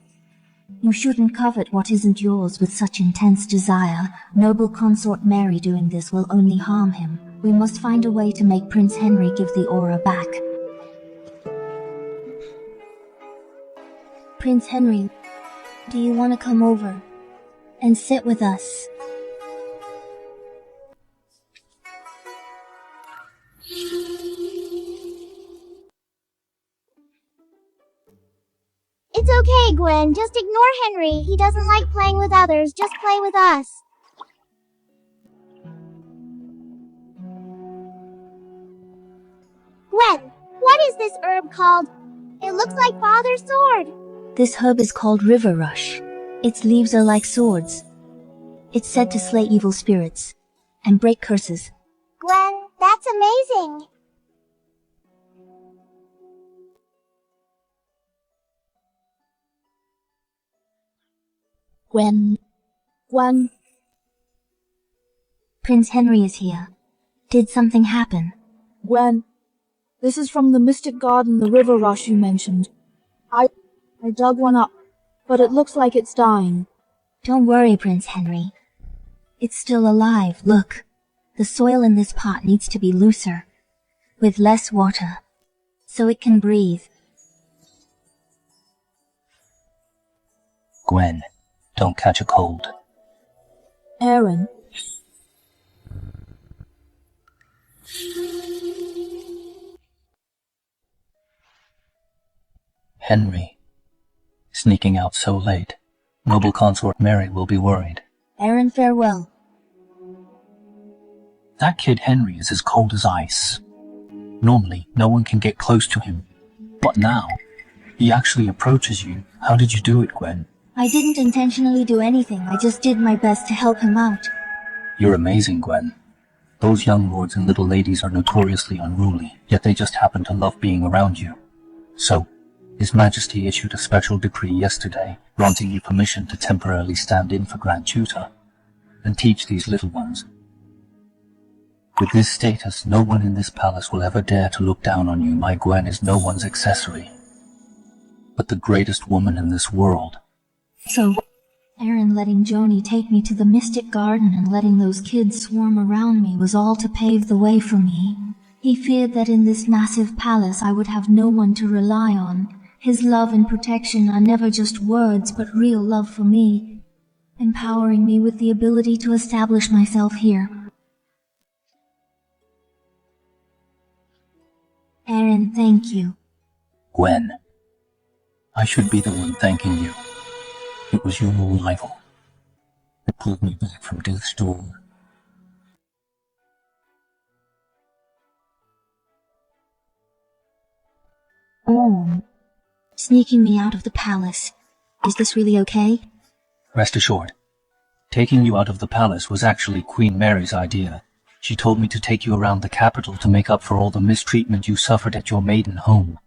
You shouldn't covet what isn't yours with such intense desire. Noble Consort Mary doing this will only harm him. We must find a way to make Prince Henry give the aura back. Prince Henry, do you want to come over and sit with us? It's okay, Gwen. Just ignore Henry. He doesn't like playing with others. Just play with us. Gwen, what is this herb called? It looks like Father's sword. This herb is called River Rush. Its leaves are like swords. It's said to slay evil spirits and break curses. Gwen, that's amazing. Gwen. Prince Henry is here. Did something happen? Gwen, this is from the mystic garden, the river rush you mentioned. I dug one up, but it looks like it's dying. Don't worry, Prince Henry. It's still alive. Look, the soil in this pot needs to be looser, with less water, so it can breathe. Gwen, don't catch a cold. Aaron. Henry, sneaking out so late. Noble Consort Mary will be worried. Aaron, farewell. That kid Henry is as cold as ice. Normally, no one can get close to him. But now, he actually approaches you. How did you do it, Gwen? I didn't intentionally do anything. I just did my best to help him out. You're amazing, Gwen. Those young lords and little ladies are notoriously unruly, yet they just happen to love being around you. So, His Majesty issued a special decree yesterday, granting you permission to temporarily stand in for Grand Tutor and teach these little ones. With this status, no one in this palace will ever dare to look down on you. My Gwen is no one's accessory, but the greatest woman in this world. So, Aaron letting Joni take me to the Mystic Garden and letting those kids swarm around me was all to pave the way for me. He feared that in this massive palace I would have no one to rely on. His love and protection are never just words but real love for me, empowering me with the ability to establish myself here. Aaron, thank you. Gwen, I should be the one thanking you. It was your arrival that pulled me back from death's door. Oh, sneaking me out of the palace. Is this really okay? Rest assured, taking you out of the palace was actually Queen Mary's idea. She told me to take you around the capital to make up for all the mistreatment you suffered at your maiden home.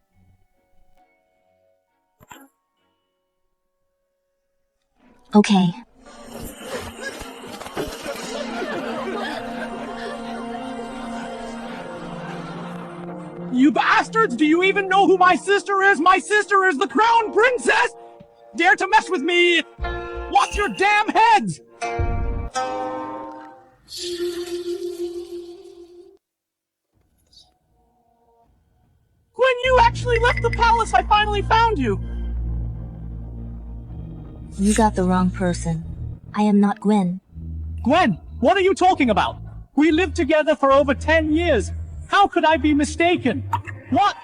Okay. You bastards! Do you even know who my sister is? My sister is the Crown Princess! Dare to mess with me? Watch your damn heads! When you actually left the palace, I finally found you! You got the wrong person. I am not Gwen. Gwen, what are you talking about? We lived together for over 10 years. How could I be mistaken? What?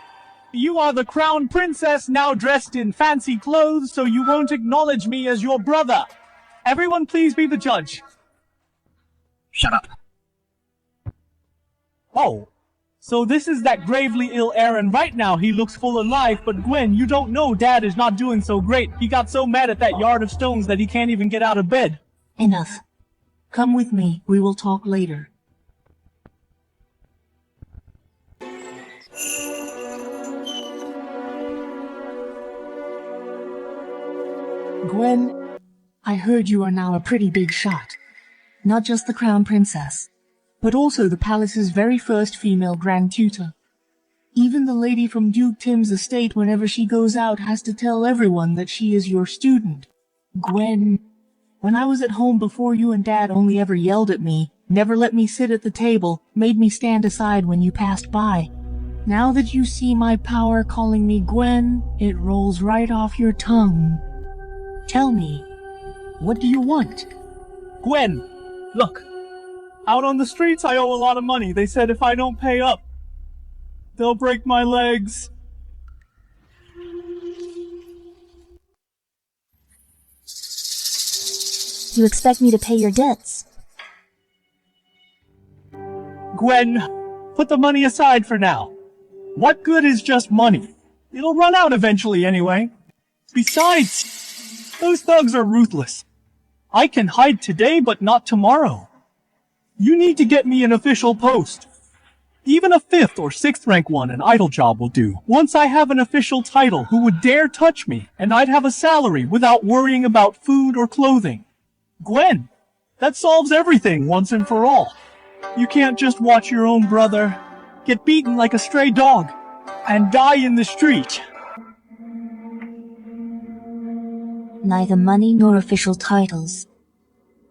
You are the Crown Princess now dressed in fancy clothes, so you won't acknowledge me as your brother. Everyone please be the judge. Shut up. Oh, so this is that gravely ill Aaron. Right now he looks full of life, but Gwen, you don't know Dad is not doing so great. He got so mad at that yard of stones that he can't even get out of bed. Enough. Come with me, we will talk later. Gwen, I heard you are now a pretty big shot. Not just the Crown Princess, but also the palace's very first female Grand Tutor. Even the lady from Duke Tim's estate, whenever she goes out, has to tell everyone that she is your student. Gwen, when I was at home before, you and Dad only ever yelled at me, never let me sit at the table, made me stand aside when you passed by. Now that you see my power calling me Gwen, it rolls right off your tongue. Tell me, what do you want? Gwen, look. Out on the streets I owe a lot of money. They said if I don't pay up, they'll break my legs. You expect me to pay your debts? Gwen, put the money aside for now. What good is just money? It'll run out eventually anyway. Besides, those thugs are ruthless. I can hide today, but not tomorrow. You need to get me an official post. Even a 5th or 6th rank one, an idle job will do. Once I have an official title, who would dare touch me, and I'd have a salary without worrying about food or clothing. Gwen, that solves everything once and for all. You can't just watch your own brother get beaten like a stray dog and die in the street. Neither money nor official titles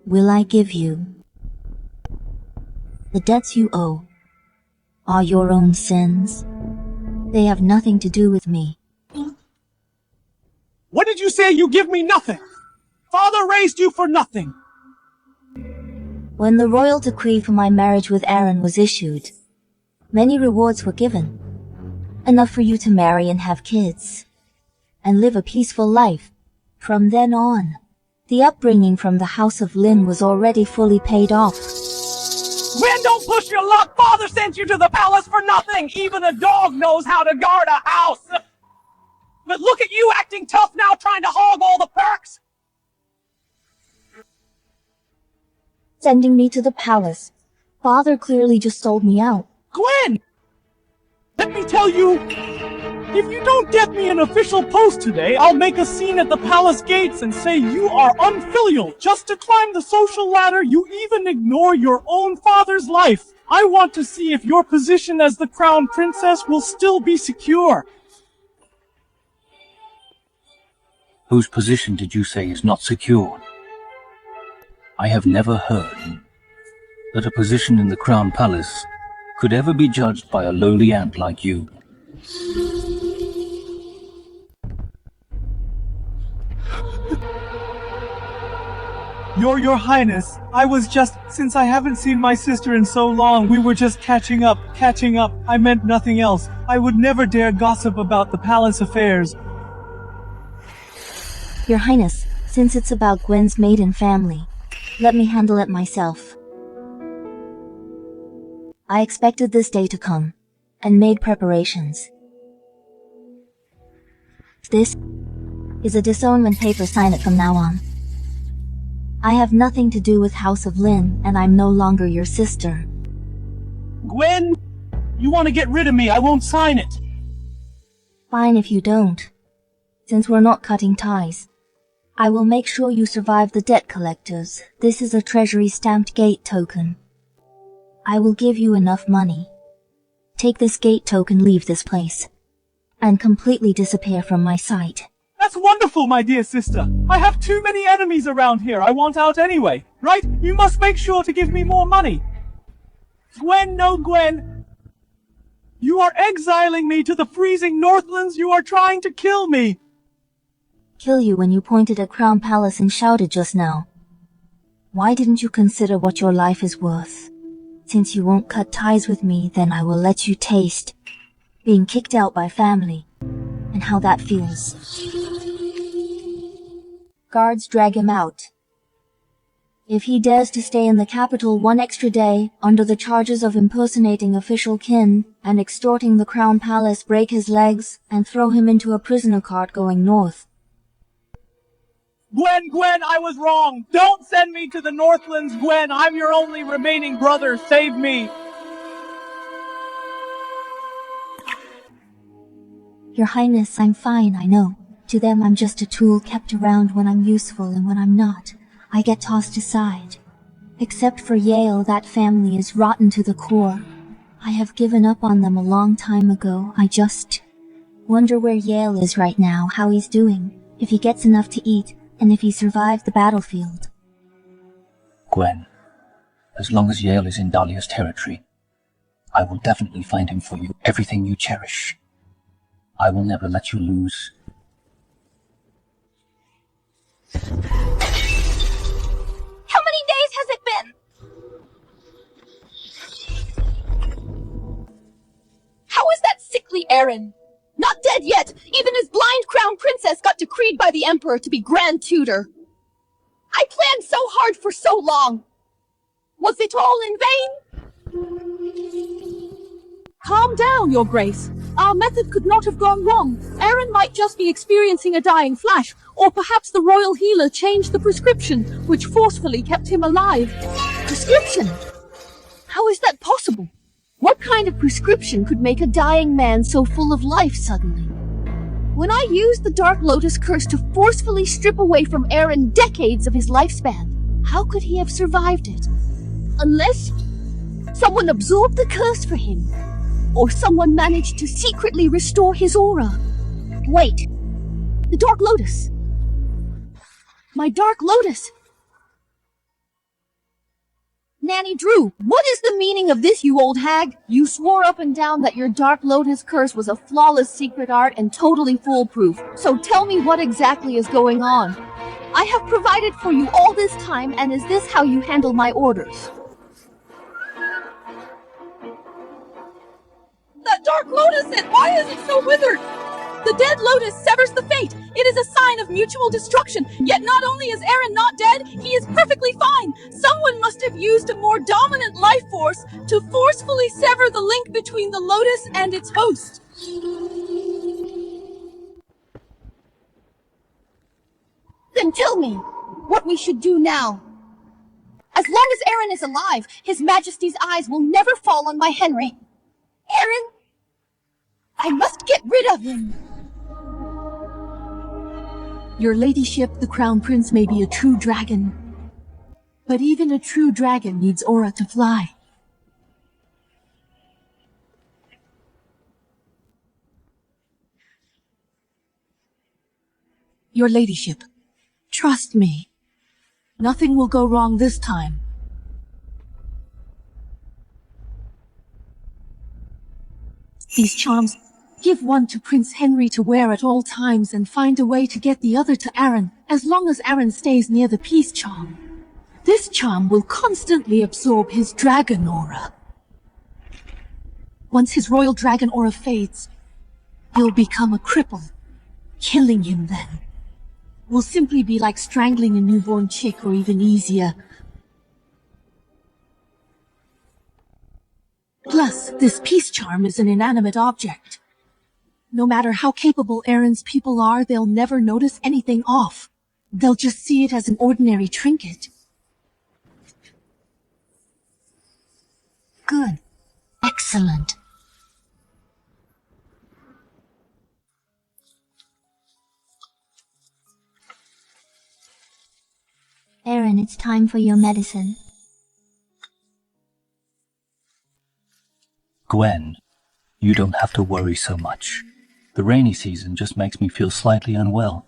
will I give you. The debts you owe are your own sins. They have nothing to do with me. What did you say? You give me nothing? Father raised you for nothing. When the royal decree for my marriage with Aaron was issued, many rewards were given. Enough for you to marry and have kids, and live a peaceful life. From then on, the upbringing from the house of Lin was already fully paid off. Gwen, don't push your luck! Father sent you to the palace for nothing! Even a dog knows how to guard a house! But look at you acting tough now, trying to hog all the perks! Sending me to the palace. Father clearly just sold me out. Gwen! Let me tell you, if you don't get me an official post today, I'll make a scene at the palace gates and say you are unfilial. Just to climb the social ladder, you even ignore your own father's life. I want to see if your position as the crown princess will still be secure. Whose position did you say is not secure? I have never heard that a position in the Crown Palace could ever be judged by a lowly ant like you. Your Highness, since I haven't seen my sister in so long, we were just catching up. I meant nothing else. I would never dare gossip about the palace affairs. Your Highness, since it's about Gwen's maiden family, let me handle it myself. I expected this day to come, and made preparations. This is a disownment paper, sign it from now on. I have nothing to do with House of Lin, and I'm no longer your sister. Gwen, you want to get rid of me, I won't sign it. Fine if you don't. Since we're not cutting ties, I will make sure you survive the debt collectors. This is a treasury stamped gate token. I will give you enough money. Take this gate token, leave this place, and completely disappear from my sight. That's wonderful, my dear sister. I have too many enemies around here. I want out anyway, right? You must make sure to give me more money. Gwen, no Gwen. You are exiling me to the freezing Northlands. You are trying to kill me. Kill you when you pointed at Crown Palace and shouted just now. Why didn't you consider what your life is worth? Since you won't cut ties with me, then I will let you taste being kicked out by family, and how that feels. Guards, drag him out. If he dares to stay in the capital one extra day, under the charges of impersonating official kin and extorting the Crown Palace, break his legs and throw him into a prisoner cart going north. Gwen, I was wrong. Don't send me to the Northlands, Gwen. I'm your only remaining brother. Save me. Your Highness, I'm fine, I know. To them, I'm just a tool kept around when I'm useful, and when I'm not, I get tossed aside. Except for Yale, that family is rotten to the core. I have given up on them a long time ago. I just wonder where Yale is right now, how he's doing, if he gets enough to eat, and if he survived the battlefield. Gwen, as long as Yale is in Dahlia's territory, I will definitely find him for you, everything you cherish. I will never let you lose. How many days has it been? How is that sickly Aaron? Not dead yet! Even his blind crown princess got decreed by the Emperor to be Grand Tutor. I planned so hard for so long. Was it all in vain? Calm down, Your Grace. Our method could not have gone wrong. Aaron might just be experiencing a dying flash, or perhaps the royal healer changed the prescription, which forcefully kept him alive. Prescription? How is that possible? What kind of prescription could make a dying man so full of life suddenly? When I used the Dark Lotus curse to forcefully strip away from Aaron decades of his lifespan, how could he have survived it? Unless someone absorbed the curse for him, or someone managed to secretly restore his aura. Wait, the Dark Lotus. My Dark Lotus. Nanny Drew, what is the meaning of this, you old hag? You swore up and down that your Dark Lotus curse was a flawless secret art and totally foolproof. So tell me what exactly is going on. I have provided for you all this time, and is this how you handle my orders? That Dark Lotus, why is it so withered? The dead lotus severs the fate. It is a sign of mutual destruction. Yet not only is Aaron not dead, he is perfectly fine. Someone must have used a more dominant life force to forcefully sever the link between the lotus and its host. Then tell me what we should do now. As long as Aaron is alive, His Majesty's eyes will never fall on my Henry. Aaron, I must get rid of him. Your ladyship, the Crown Prince may be a true dragon, but even a true dragon needs aura to fly. Your ladyship, trust me. Nothing will go wrong this time. These charms, give one to Prince Henry to wear at all times and find a way to get the other to Aaron, as long as Aaron stays near the peace charm. This charm will constantly absorb his dragon aura. Once his royal dragon aura fades, he'll become a cripple. Killing him then will simply be like strangling a newborn chick, or even easier. Plus, this peace charm is an inanimate object. No matter how capable Aaron's people are, they'll never notice anything off. They'll just see it as an ordinary trinket. Good. Excellent. Aaron, it's time for your medicine. Gwen, you don't have to worry so much. The rainy season just makes me feel slightly unwell.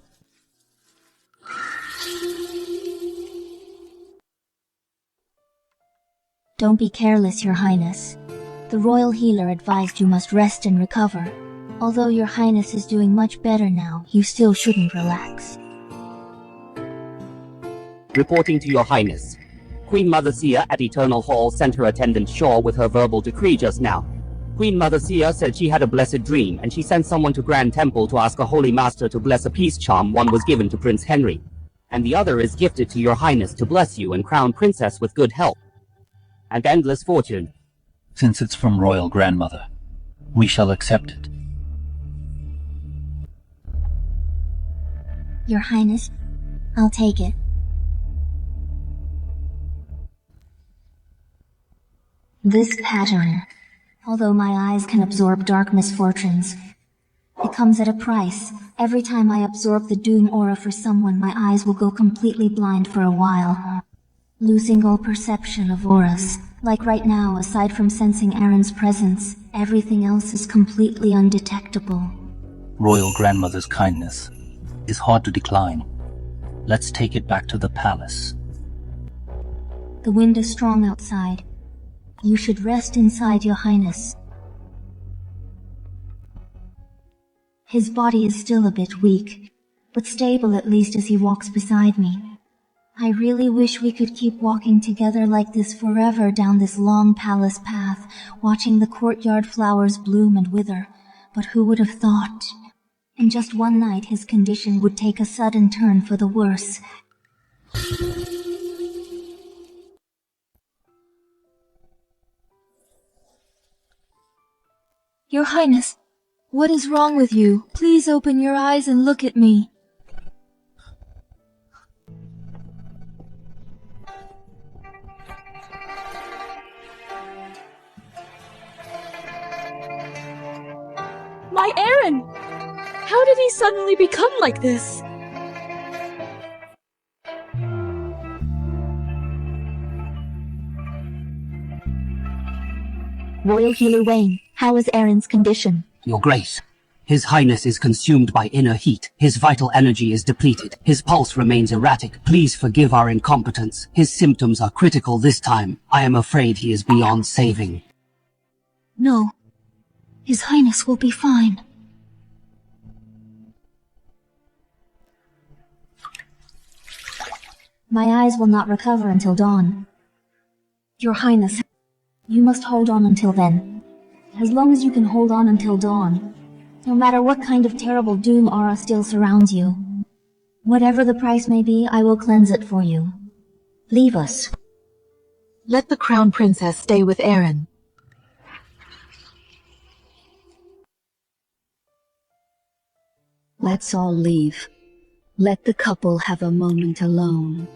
Don't be careless, Your Highness. The royal healer advised you must rest and recover. Although Your Highness is doing much better now, you still shouldn't relax. Reporting to Your Highness. Queen Mother Sia at Eternal Hall sent her attendant Shaw with her verbal decree just now. Queen Mother Sia said she had a blessed dream, and she sent someone to Grand Temple to ask a holy master to bless a peace charm one was given to Prince Henry, and the other is gifted to Your Highness to bless you and crown Princess with good health and endless fortune. Since it's from Royal Grandmother, we shall accept it. Your Highness, I'll take it. This pattern, although my eyes can absorb dark misfortunes, it comes at a price. Every time I absorb the doom aura for someone, my eyes will go completely blind for a while, losing all perception of auras. Like right now, aside from sensing Aaron's presence, everything else is completely undetectable. Royal Grandmother's kindness is hard to decline. Let's take it back to the palace. The wind is strong outside. You should rest inside, Your Highness. His body is still a bit weak, but stable at least as he walks beside me. I really wish we could keep walking together like this forever down this long palace path, watching the courtyard flowers bloom and wither. But who would have thought? In just one night his condition would take a sudden turn for the worse. Your Highness, what is wrong with you? Please open your eyes and look at me. My Aaron! How did he suddenly become like this? Royal Healer Wayne, how is Aaron's condition? Your Grace, His Highness is consumed by inner heat. His vital energy is depleted. His pulse remains erratic. Please forgive our incompetence. His symptoms are critical this time. I am afraid he is beyond saving. No. His Highness will be fine. My eyes will not recover until dawn. Your Highness, you must hold on until then. As long as you can hold on until dawn. No matter what kind of terrible doom aura still surrounds you. Whatever the price may be, I will cleanse it for you. Leave us. Let the Crown Princess stay with Aaron. Let's all leave. Let the couple have a moment alone.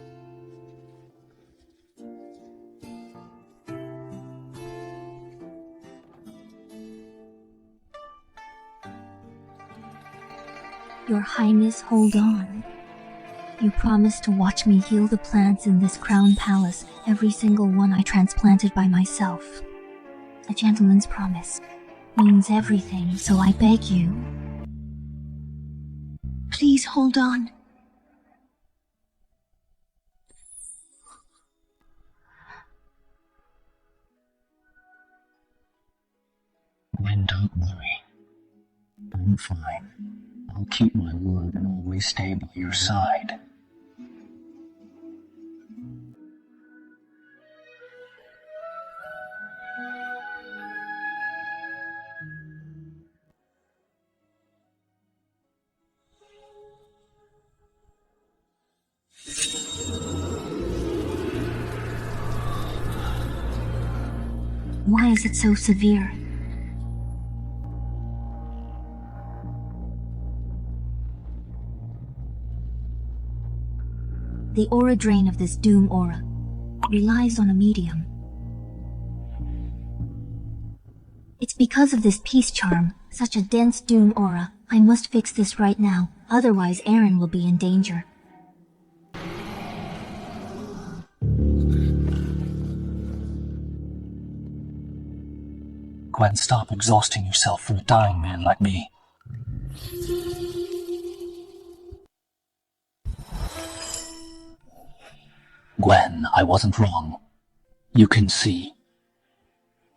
Your Highness, hold on. You promised to watch me heal the plants in this crown palace, every single one I transplanted by myself. A gentleman's promise means everything, so I beg you. Please hold on. Lin, don't worry. I'm fine. I'll keep my word and always stay by your side. Why is it so severe? The aura drain of this doom aura relies on a medium. It's because of this peace charm, such a dense doom aura. I must fix this right now, otherwise Aaron will be in danger. Gwen, stop exhausting yourself for a dying man like me. Gwen, I wasn't wrong. You can see.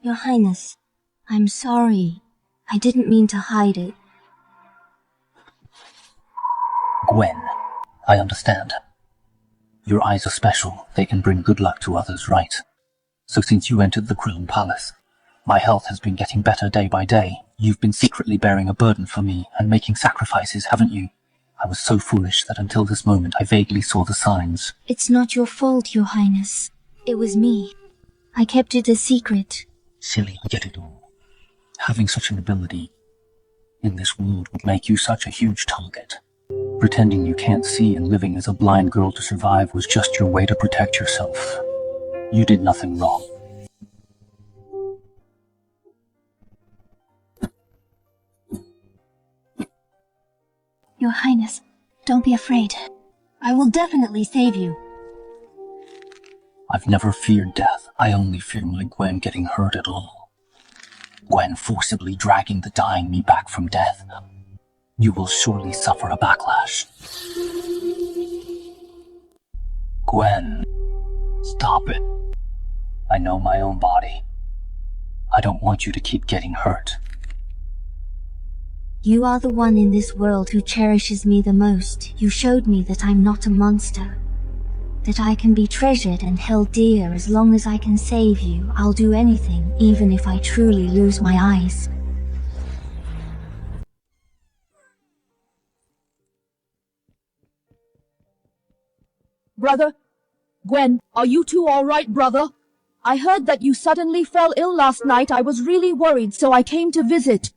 Your Highness, I'm sorry. I didn't mean to hide it. Gwen, I understand. Your eyes are special. They can bring good luck to others, right? So since you entered the Crown Palace, my health has been getting better day by day. You've been secretly bearing a burden for me and making sacrifices, haven't you? I was so foolish that until this moment I vaguely saw the signs. It's not your fault, Your Highness. It was me. I kept it a secret. Silly, I get it all. Having such an ability in this world would make you such a huge target. Pretending you can't see and living as a blind girl to survive was just your way to protect yourself. You did nothing wrong. Your Highness, don't be afraid. I will definitely save you. I've never feared death. I only fear my Gwen getting hurt at all. Gwen forcibly dragging the dying me back from death. You will surely suffer a backlash. Gwen, stop it. I know my own body. I don't want you to keep getting hurt. You are the one in this world who cherishes me the most. You showed me that I'm not a monster. That I can be treasured and held dear as long as I can save you. I'll do anything, even if I truly lose my eyes. Brother? Gwen, are you two alright, brother? I heard that you suddenly fell ill last night. I was really worried, so I came to visit.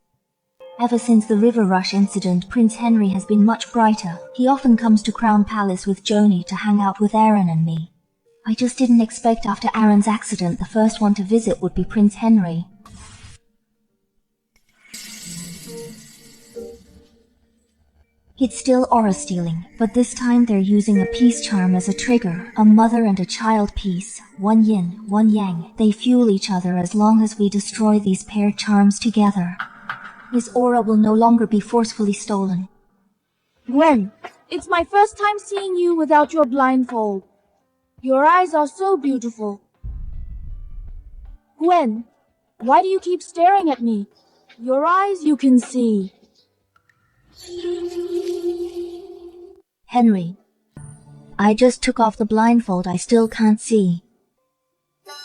Ever since the river rush incident, Prince Henry has been much brighter. He often comes to Crown Palace with Joni to hang out with Aaron and me. I just didn't expect after Aaron's accident the first one to visit would be Prince Henry. It's still aura stealing, but this time they're using a peace charm as a trigger. A mother and a child piece. One yin, one yang. They fuel each other as long as we destroy these paired charms together. His aura will no longer be forcefully stolen. Gwen, it's my first time seeing you without your blindfold. Your eyes are so beautiful. Gwen, why do you keep staring at me? Your eyes you can see. Henry, I just took off the blindfold. I still can't see.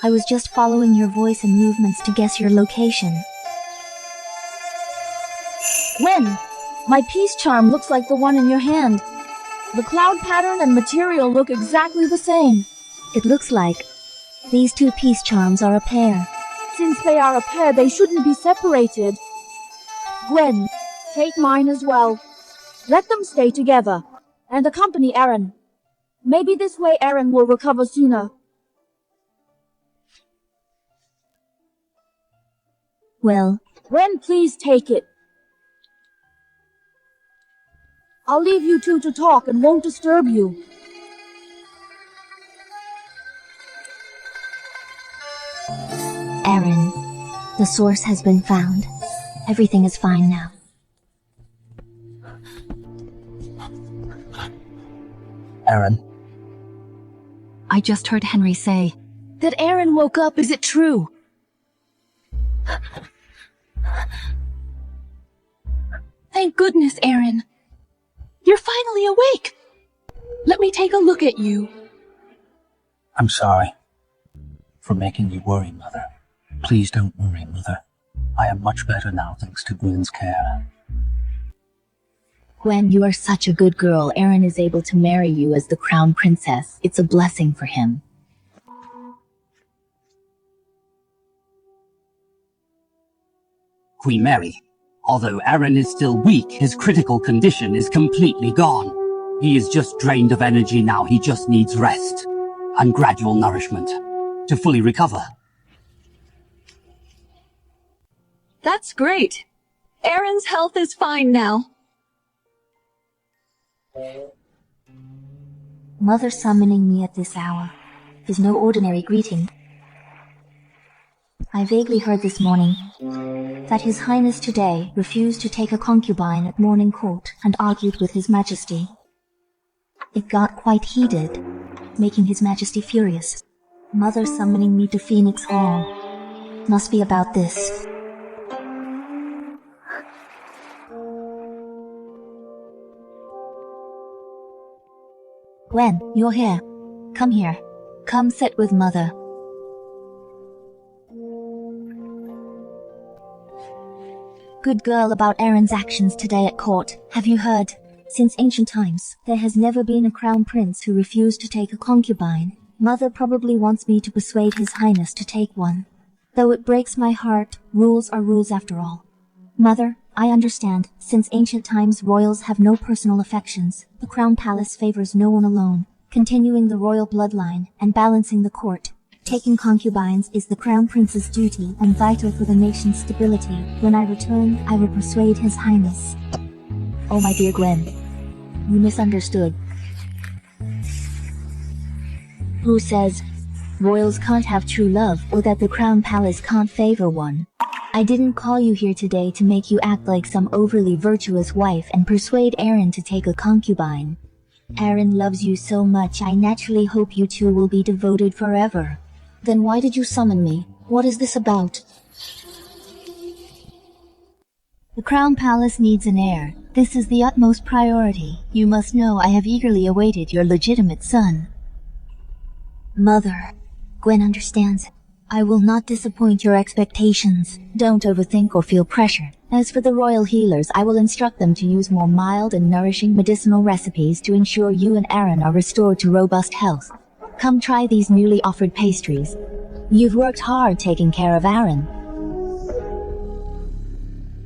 I was just following your voice and movements to guess your location. Gwen, my peace charm looks like the one in your hand. The cloud pattern and material look exactly the same. It looks like these two peace charms are a pair. Since they are a pair, they shouldn't be separated. Gwen, take mine as well. Let them stay together, and accompany Aaron. Maybe this way Aaron will recover sooner. Well, Gwen, please take it. I'll leave you two to talk and won't disturb you. Aaron, the source has been found. Everything is fine now. Aaron? I just heard Henry say that Aaron woke up. Is it true? Thank goodness, Aaron. You're finally awake. Let me take a look at you. I'm sorry for making you worry, Mother. Please don't worry, Mother. I am much better now thanks to Gwen's care. Gwen, you are such a good girl. Aaron is able to marry you as the crown princess. It's a blessing for him. Queen Mary, although Aaron is still weak, his critical condition is completely gone. He is just drained of energy now. He just needs rest and gradual nourishment to fully recover. That's great. Aaron's health is fine now. Mother summoning me at this hour is no ordinary greeting. I vaguely heard this morning that His Highness today refused to take a concubine at morning court and argued with His Majesty. It got quite heated, making His Majesty furious. Mother summoning me to Phoenix Hall must be about this. Gwen, you're here. Come here. Come sit with Mother. Good girl. About Aaron's actions today at court. Have you heard? Since ancient times, there has never been a crown prince who refused to take a concubine. Mother probably wants me to persuade His Highness to take one. Though it breaks my heart, rules are rules after all. Mother, I understand. Since ancient times, royals have no personal affections. The crown palace favors no one alone, continuing the royal bloodline and balancing the court. Taking concubines is the crown prince's duty and vital for the nation's stability. When I return, I will persuade His Highness. Oh, my dear Gwen, you misunderstood. Who says royals can't have true love or that the crown palace can't favor one? I didn't call you here today to make you act like some overly virtuous wife and persuade Aaron to take a concubine. Aaron loves you so much, I naturally hope you two will be devoted forever. Then why did you summon me? What is this about? The Crown Palace needs an heir. This is the utmost priority. You must know I have eagerly awaited your legitimate son. Mother, Gwen understands. I will not disappoint your expectations. Don't overthink or feel pressured. As for the royal healers, I will instruct them to use more mild and nourishing medicinal recipes to ensure you and Aaron are restored to robust health. Come try these newly offered pastries. You've worked hard taking care of Aaron.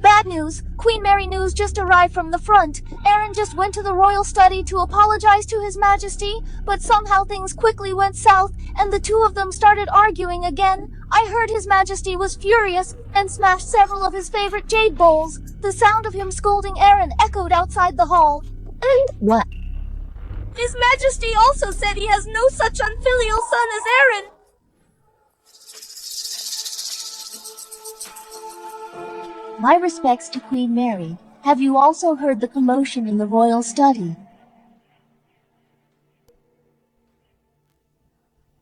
Bad news! Queen Mary news just arrived from the front. Aaron just went to the royal study to apologize to His Majesty, but somehow things quickly went south, and the two of them started arguing again. I heard His Majesty was furious and smashed several of his favorite jade bowls. The sound of him scolding Aaron echoed outside the hall. And what? His Majesty also said he has no such unfilial son as Aaron. My respects to Queen Mary. Have you also heard the commotion in the royal study?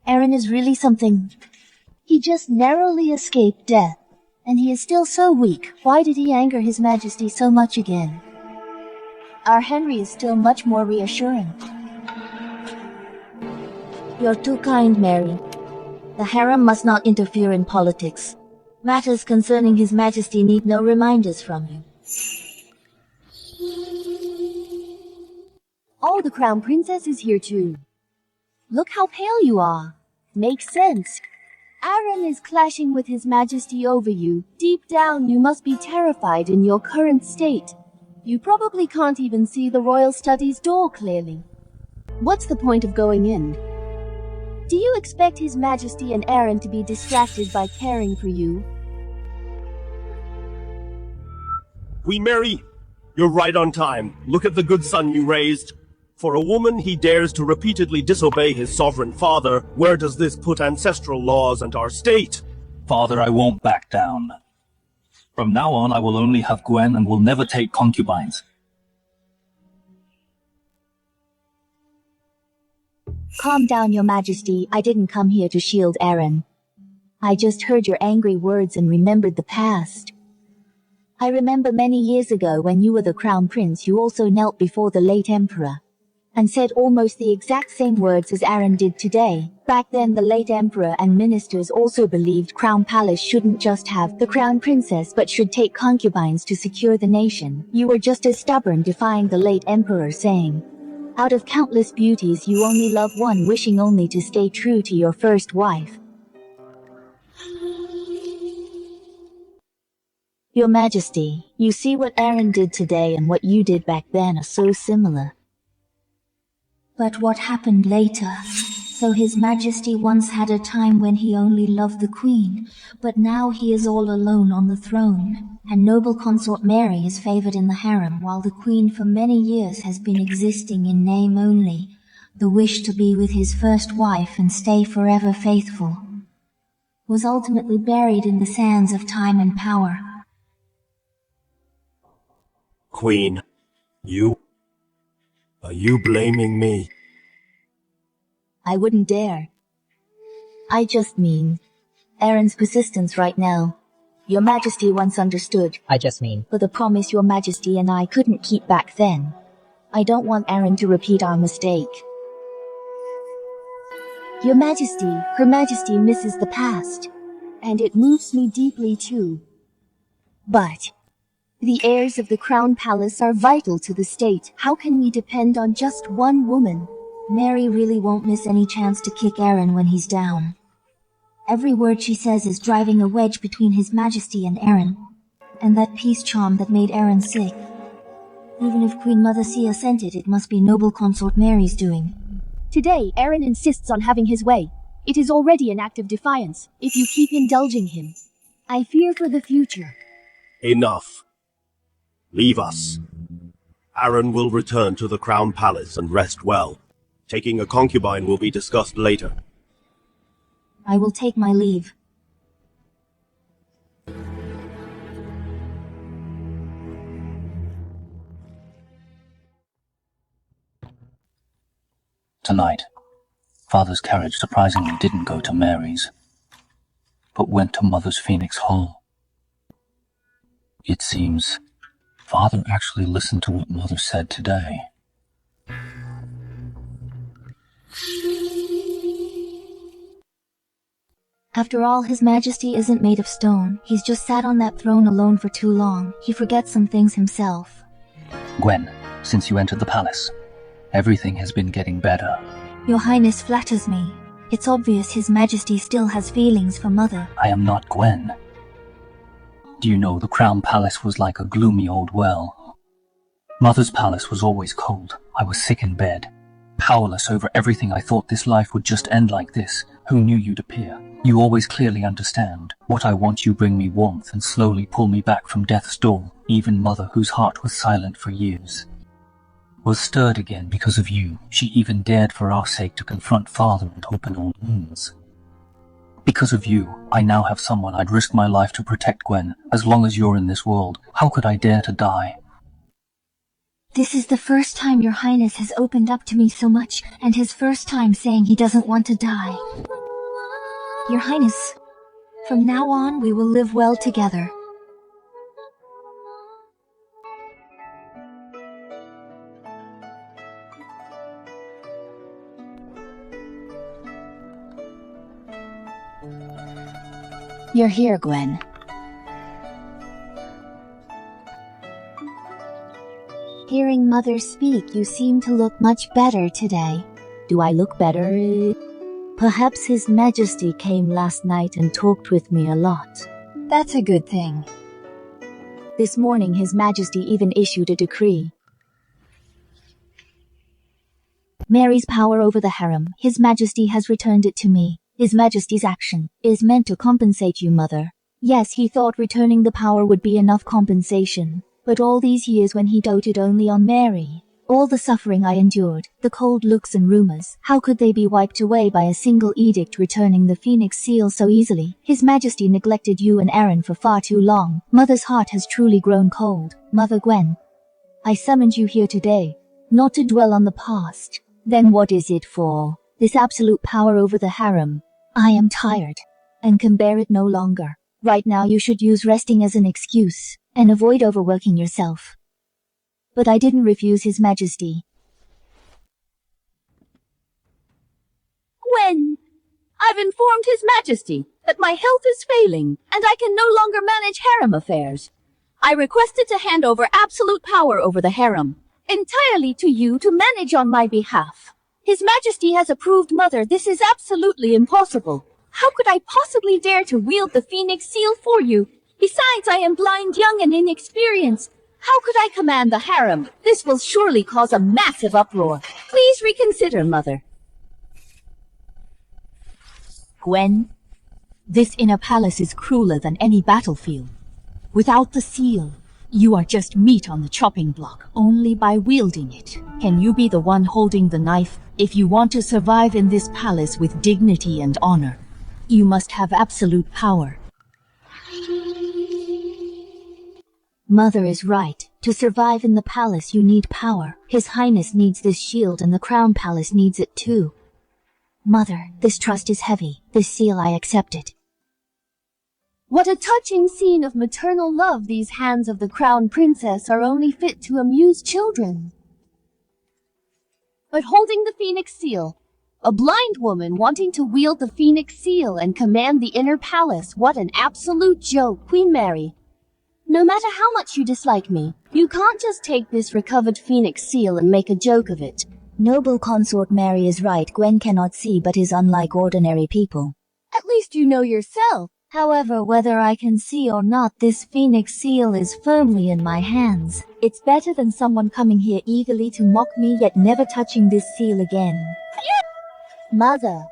Aaron is really something. He just narrowly escaped death. And he is still so weak. Why did he anger His Majesty so much again? Our Henry is still much more reassuring. You're too kind, Mary. The harem must not interfere in politics. Matters concerning His Majesty need no reminders from you. Oh, the Crown Princess is here too. Look how pale you are. Makes sense. Aaron is clashing with His Majesty over you. Deep down, you must be terrified in your current state. You probably can't even see the royal study's door clearly. What's the point of going in? Do you expect His Majesty and Aaron to be distracted by caring for you? Queen Mary, you're right on time. Look at the good son you raised. For a woman, he dares to repeatedly disobey his sovereign father. Where does this put ancestral laws and our state? Father, I won't back down. From now on, I will only have Gwen and will never take concubines. Calm down, Your Majesty. I didn't come here to shield Aaron. I just heard your angry words and remembered the past. I remember many years ago when you were the crown prince, you also knelt before the late emperor and said almost the exact same words as Aaron did today. Back then the late emperor and ministers also believed Crown Palace shouldn't just have the crown princess but should take concubines to secure the nation. You were just as stubborn, defying the late emperor, saying, out of countless beauties you only love one, wishing only to stay true to your first wife. Your Majesty, you see what Aaron did today and what you did back then are so similar. But what happened later? So His Majesty once had a time when he only loved the Queen, but now he is all alone on the throne, and noble consort Mary is favored in the harem, while the Queen for many years has been existing in name only. The wish to be with his first wife and stay forever faithful was ultimately buried in the sands of time and power. Queen, are you blaming me? I wouldn't dare. I just mean Aaron's persistence right now. Your Majesty once understood. I just mean. For the promise Your Majesty and I couldn't keep back then. I don't want Aaron to repeat our mistake. Your Majesty, Her Majesty misses the past, and it moves me deeply too. But the heirs of the Crown Palace are vital to the state. How can we depend on just one woman? Mary really won't miss any chance to kick Aaron when he's down. Every word she says is driving a wedge between His Majesty and Aaron, and that peace charm that made Aaron sick. Even if Queen Mother Sia sent it, it must be noble consort Mary's doing. Today, Aaron insists on having his way. It is already an act of defiance, if you keep indulging him. I fear for the future. Enough. Leave us. Aaron will return to the Crown Palace and rest well. Taking a concubine will be discussed later. I will take my leave. Tonight, Father's carriage surprisingly didn't go to Mary's, but went to Mother's Phoenix Hall. It seems Father actually listened to what Mother said today. After all, His Majesty isn't made of stone. He's just sat on that throne alone for too long. He forgets some things himself. Gwen, since you entered the palace, everything has been getting better. Your Highness flatters me. It's obvious His Majesty still has feelings for Mother. I am not Gwen. Do you know the Crown Palace was like a gloomy old well? Mother's palace was always cold. I was sick in bed, powerless over everything. I thought this life would just end like this. Who knew you'd appear? You always clearly understand what I want. You bring me warmth and slowly pull me back from death's door. Even Mother, whose heart was silent for years, was stirred again because of you. She even dared for our sake to confront Father and open all wounds. Because of you, I now have someone I'd risk my life to protect. Gwen, as long as you're in this world, how could I dare to die? This is the first time Your Highness has opened up to me so much, and his first time saying he doesn't want to die. Your Highness, from now on we will live well together. You're here, Gwen. Hearing Mother speak, you seem to look much better today. Do I look better? Perhaps His Majesty came last night and talked with me a lot. That's a good thing. This morning His Majesty even issued a decree. Mary's power over the harem. His Majesty has returned it to me. His Majesty's action is meant to compensate you, Mother. Yes, he thought returning the power would be enough compensation. But all these years when he doted only on Mary, all the suffering I endured, the cold looks and rumors, how could they be wiped away by a single edict returning the Phoenix Seal so easily? His Majesty neglected you and Aaron for far too long. Mother's heart has truly grown cold. Mother Gwen, I summoned you here today, not to dwell on the past. Then what is it for? This absolute power over the harem. I am tired, and can bear it no longer. Right now you should use resting as an excuse, and avoid overworking yourself. But I didn't refuse His Majesty. Gwen, I've informed His Majesty that my health is failing, and I can no longer manage harem affairs. I requested to hand over absolute power over the harem, entirely to you to manage on my behalf. His Majesty has approved, Mother. This is absolutely impossible. How could I possibly dare to wield the Phoenix Seal for you? Besides, I am blind, young, and inexperienced. How could I command the harem? This will surely cause a massive uproar. Please reconsider, Mother. Gwen, this inner palace is crueler than any battlefield. Without the seal, you are just meat on the chopping block. Only by wielding it can you be the one holding the knife. If you want to survive in this palace with dignity and honor, you must have absolute power. Mother is right. To survive in the palace you need power. His Highness needs this shield and the Crown Palace needs it too. Mother, this trust is heavy. This seal I accept it. What a touching scene of maternal love. These hands of the Crown Princess are only fit to amuse children. But holding the Phoenix Seal, a blind woman wanting to wield the Phoenix Seal and command the inner palace, what an absolute joke. Queen Mary, no matter how much you dislike me, you can't just take this recovered Phoenix Seal and make a joke of it. Noble Consort Mary is right. Gwen cannot see but is unlike ordinary people. At least you know yourself. However, whether I can see or not, this Phoenix Seal is firmly in my hands. It's better than someone coming here eagerly to mock me yet never touching this seal again. Mother,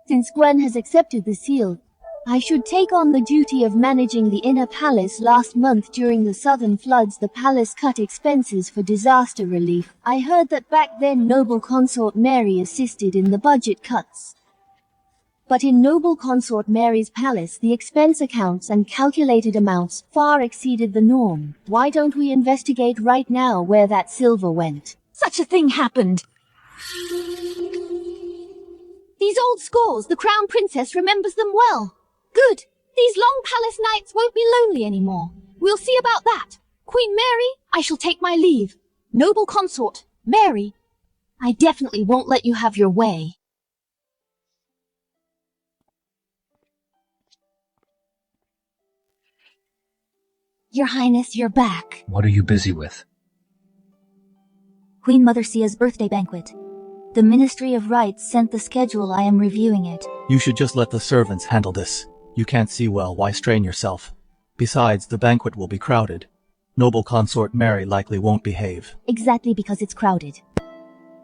since Gwen has accepted the seal, I should take on the duty of managing the inner palace. Last month during the southern floods, the palace cut expenses for disaster relief. I heard that back then Noble Consort Mary assisted in the budget cuts. But in Noble Consort Mary's palace, the expense accounts and calculated amounts far exceeded the norm. Why don't we investigate right now where that silver went? Such a thing happened. These old scores, the Crown Princess remembers them well. Good. These long palace nights won't be lonely anymore. We'll see about that. Queen Mary, I shall take my leave. Noble Consort, Mary, I definitely won't let you have your way. Your Highness, you're back. What are you busy with? Queen Mother Sia's birthday banquet. The Ministry of Rites sent the schedule. I am reviewing it. You should just let the servants handle this. You can't see well, why strain yourself? Besides, the banquet will be crowded. Noble Consort Mary likely won't behave. Exactly because it's crowded.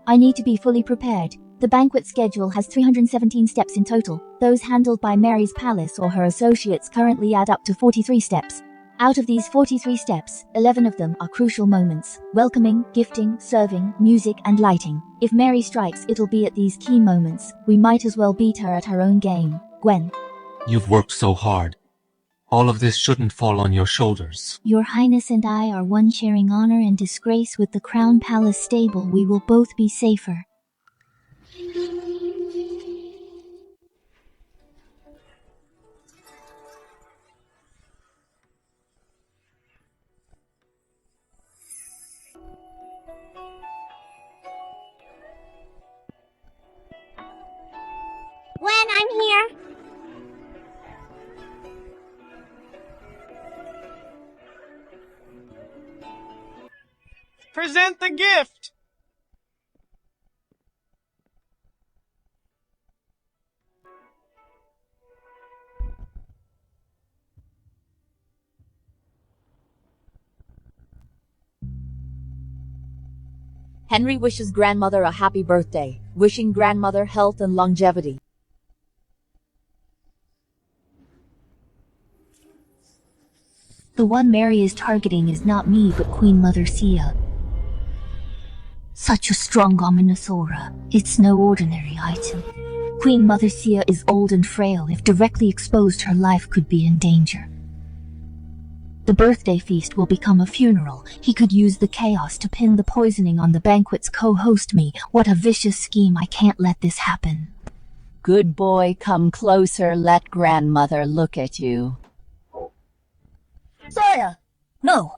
I need to be fully prepared. The banquet schedule has 317 steps in total. Those handled by Mary's palace or her associates currently add up to 43 steps. Out of these 43 steps, 11 of them are crucial moments: welcoming, gifting, serving, music, and lighting. If Mary strikes, it'll be at these key moments. We might as well beat her at her own game. Gwen. You've worked so hard. All of this shouldn't fall on your shoulders. Your Highness and I are one sharing honor and disgrace with the Crown Palace stable. We will both be safer. Gwen, I'm here. Present the gift! Henry wishes grandmother a happy birthday, wishing grandmother health and longevity. The one Mary is targeting is not me, but Queen Mother Sia. Such a strong, ominous aura. It's no ordinary item. Queen Mother Sia is old and frail. If directly exposed, her life could be in danger. The birthday feast will become a funeral. He could use the chaos to pin the poisoning on the banquet's co-host, me. What a vicious scheme. I can't let this happen. Good boy, come closer, let grandmother look at you. Sire! No!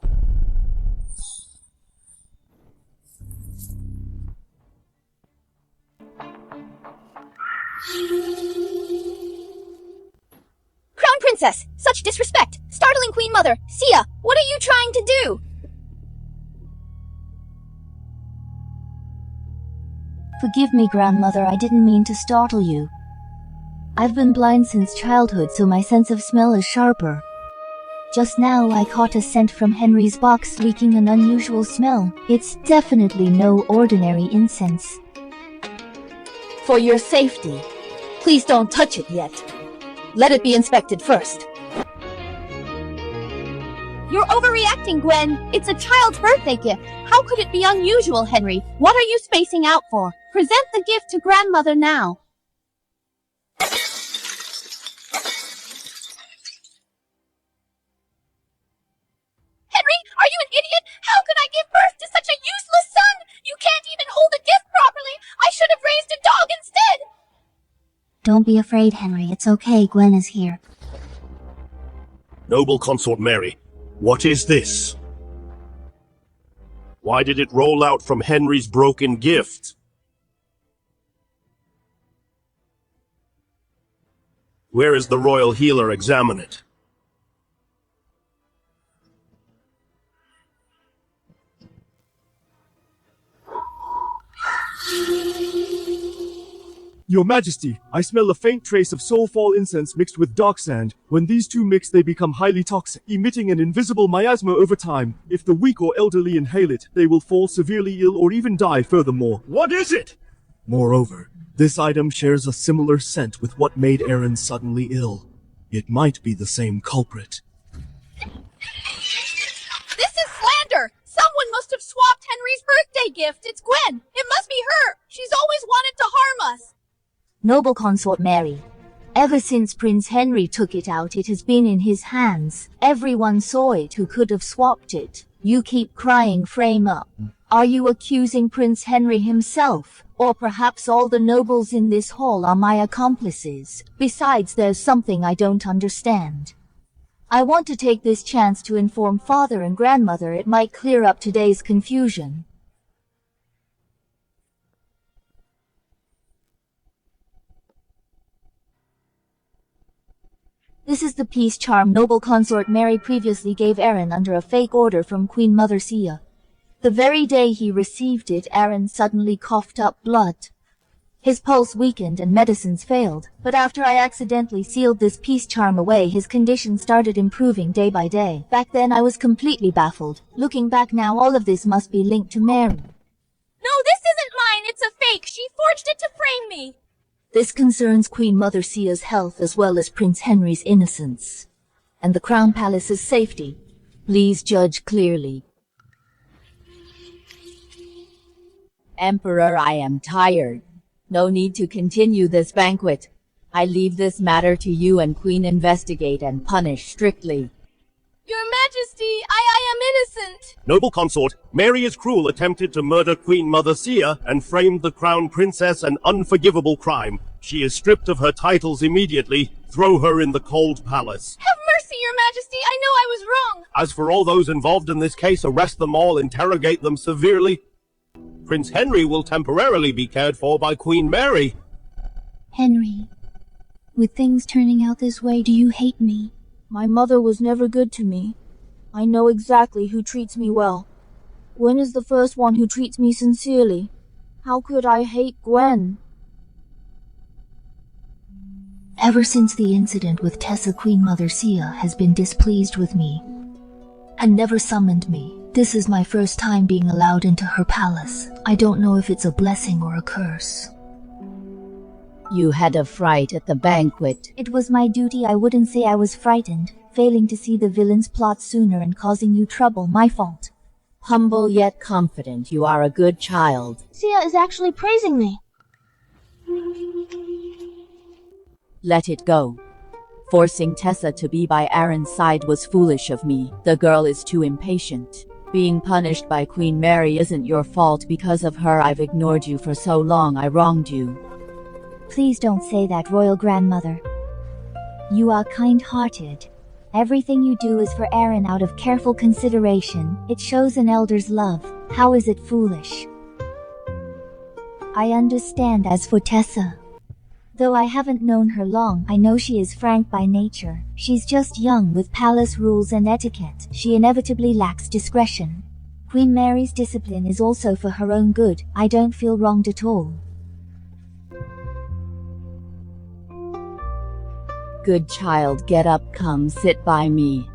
Crown Princess! Such disrespect! Startling Queen Mother! Sia! What are you trying to do? Forgive me, Grandmother, I didn't mean to startle you. I've been blind since childhood, so my sense of smell is sharper. Just now I caught a scent from Henry's box leaking an unusual smell. It's definitely no ordinary incense. For your safety, please don't touch it yet. Let it be inspected first. You're overreacting, Gwen. It's a child's birthday gift. How could it be unusual, Henry? What are you spacing out for? Present the gift to Grandmother now. Henry, are you an idiot? How could I give birth to such a useless son? You can't even hold a gift properly. I should have raised a dog instead. Don't be afraid, Henry. It's okay. Gwen is here. Noble Consort Mary, what is this? Why did it roll out from Henry's broken gift? Where is the royal healer? Examine it. Your Majesty, I smell a faint trace of soulfall incense mixed with dark sand. When these two mix, they become highly toxic, emitting an invisible miasma over time. If the weak or elderly inhale it, they will fall severely ill or even die furthermore. What is it? Moreover, this item shares a similar scent with what made Aaron suddenly ill. It might be the same culprit. This is slander! Someone must have swapped Henry's birthday gift. It's Gwen. It must be her. She's always wanted to harm us. Noble Consort Mary, ever since Prince Henry took it out, it has been in his hands. Everyone saw it who could have swapped it. You keep crying, frame up. Are you accusing Prince Henry himself? Or perhaps all the nobles in this hall are my accomplices? Besides, there's something I don't understand. I want to take this chance to inform Father and Grandmother. It might clear up today's confusion. This is the peace charm Noble Consort Mary previously gave Aaron under a fake order from Queen Mother Sia. The very day he received it, Aaron suddenly coughed up blood. His pulse weakened and medicines failed, but after I accidentally sealed this peace charm away, his condition started improving day by day. Back then I was completely baffled. Looking back now, all of this must be linked to Mary. No, this isn't mine. It's a fake. She forged it to frame me. This concerns Queen Mother Sia's health as well as Prince Henry's innocence, and the Crown Palace's safety. Please judge clearly. Emperor, I am tired. No need to continue this banquet. I leave this matter to you and Queen investigate and punish strictly. Your Majesty, I am innocent. Noble Consort, Mary is cruel, attempted to murder Queen Mother Sia and framed the Crown Princess an unforgivable crime. She is stripped of her titles immediately. Throw her in the cold palace. Have mercy, Your Majesty. I know I was wrong. As for all those involved in this case, arrest them all, interrogate them severely. Prince Henry will temporarily be cared for by Queen Mary. Henry, with things turning out this way, do you hate me? My mother was never good to me. I know exactly who treats me well. Gwen is the first one who treats me sincerely. How could I hate Gwen? Ever since the incident with Tessa, Queen Mother Sia has been displeased with me and never summoned me. This is my first time being allowed into her palace. I don't know if it's a blessing or a curse. You had a fright at the banquet. It was my duty. I wouldn't say I was frightened. Failing to see the villain's plot sooner and causing you trouble, my fault. Humble yet confident, you are a good child. Sia is actually praising me. Let it go. Forcing Tessa to be by Aaron's side was foolish of me. The girl is too impatient. Being punished by Queen Mary isn't your fault. Because of her, I've ignored you for so long. I wronged you. Please don't say that, Royal Grandmother. You are kind-hearted. Everything you do is for Aaron out of careful consideration. It shows an elder's love. How is it foolish? I understand. As for Tessa, though I haven't known her long, I know she is frank by nature. She's just young with palace rules and etiquette. She inevitably lacks discretion. Queen Mary's discipline is also for her own good. I don't feel wronged at all. Good child, get up, come sit by me.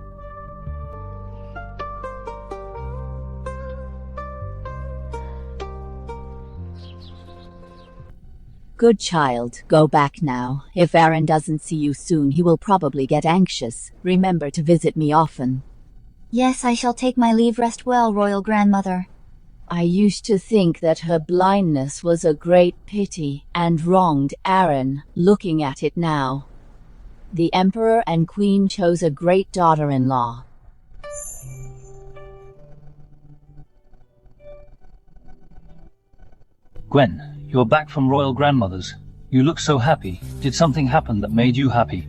Good child, go back now. If Aaron doesn't see you soon, he will probably get anxious. Remember to visit me often. Yes, I shall take my leave. Rest well, royal grandmother. I used to think that her blindness was a great pity and wronged Aaron. Looking at it now, the Emperor and Queen chose a great daughter-in-law. Gwen, you're back from royal grandmother's. You look so happy. Did something happen that made you happy?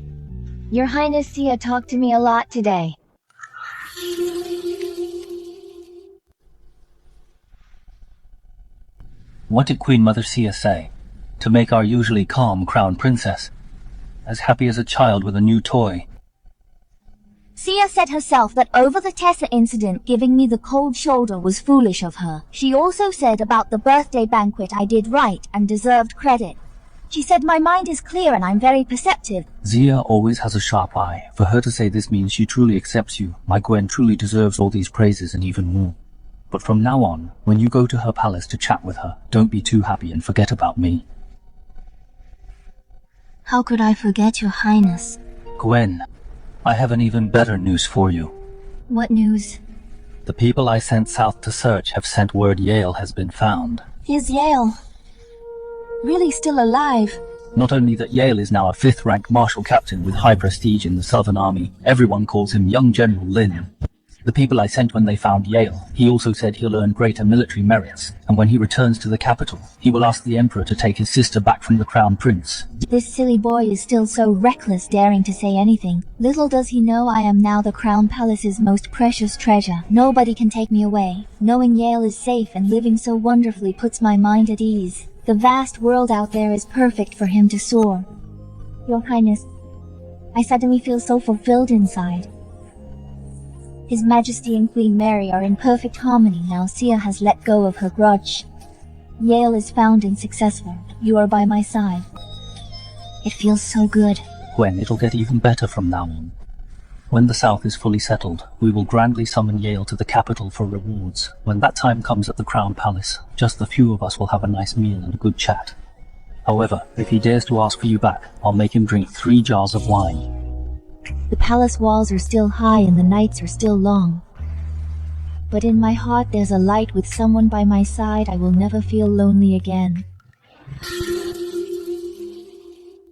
Your Highness Sia talked to me a lot today. What did Queen Mother Sia say? To make our usually calm crown princess as happy as a child with a new toy. Sia said herself that over the Tessa incident, giving me the cold shoulder was foolish of her. She also said about the birthday banquet I did right and deserved credit. She said my mind is clear and I'm very perceptive. Zia always has a sharp eye. For her to say this means she truly accepts you. My Gwen truly deserves all these praises and even more. But from now on, when you go to her palace to chat with her, don't be too happy and forget about me. How could I forget, Your Highness? Gwen, I have an even better news for you. What news? The people I sent south to search have sent word Yale has been found. Is Yale really still alive? Not only that, Yale is now a 5th rank marshal captain with high prestige in the Southern Army. Everyone calls him young General Lin. The people I sent when they found Yale, he also said he'll earn greater military merits, and when he returns to the capital, he will ask the Emperor to take his sister back from the Crown Prince. This silly boy is still so reckless, daring to say anything. Little does he know I am now the Crown Palace's most precious treasure. Nobody can take me away. Knowing Yale is safe and living so wonderfully puts my mind at ease. The vast world out there is perfect for him to soar. Your Highness, I suddenly feel so fulfilled inside. His Majesty and Queen Mary are in perfect harmony now. Sia has let go of her grudge. Yale is found and successful. You are by my side. It feels so good. Gwen, it'll get even better from now on. When the South is fully settled, we will grandly summon Yale to the capital for rewards. When that time comes at the Crown Palace, just the few of us will have a nice meal and a good chat. However, if he dares to ask for you back, I'll make him drink 3 jars of wine. The palace walls are still high and the nights are still long. But in my heart there's a light. With someone by my side, I will never feel lonely again.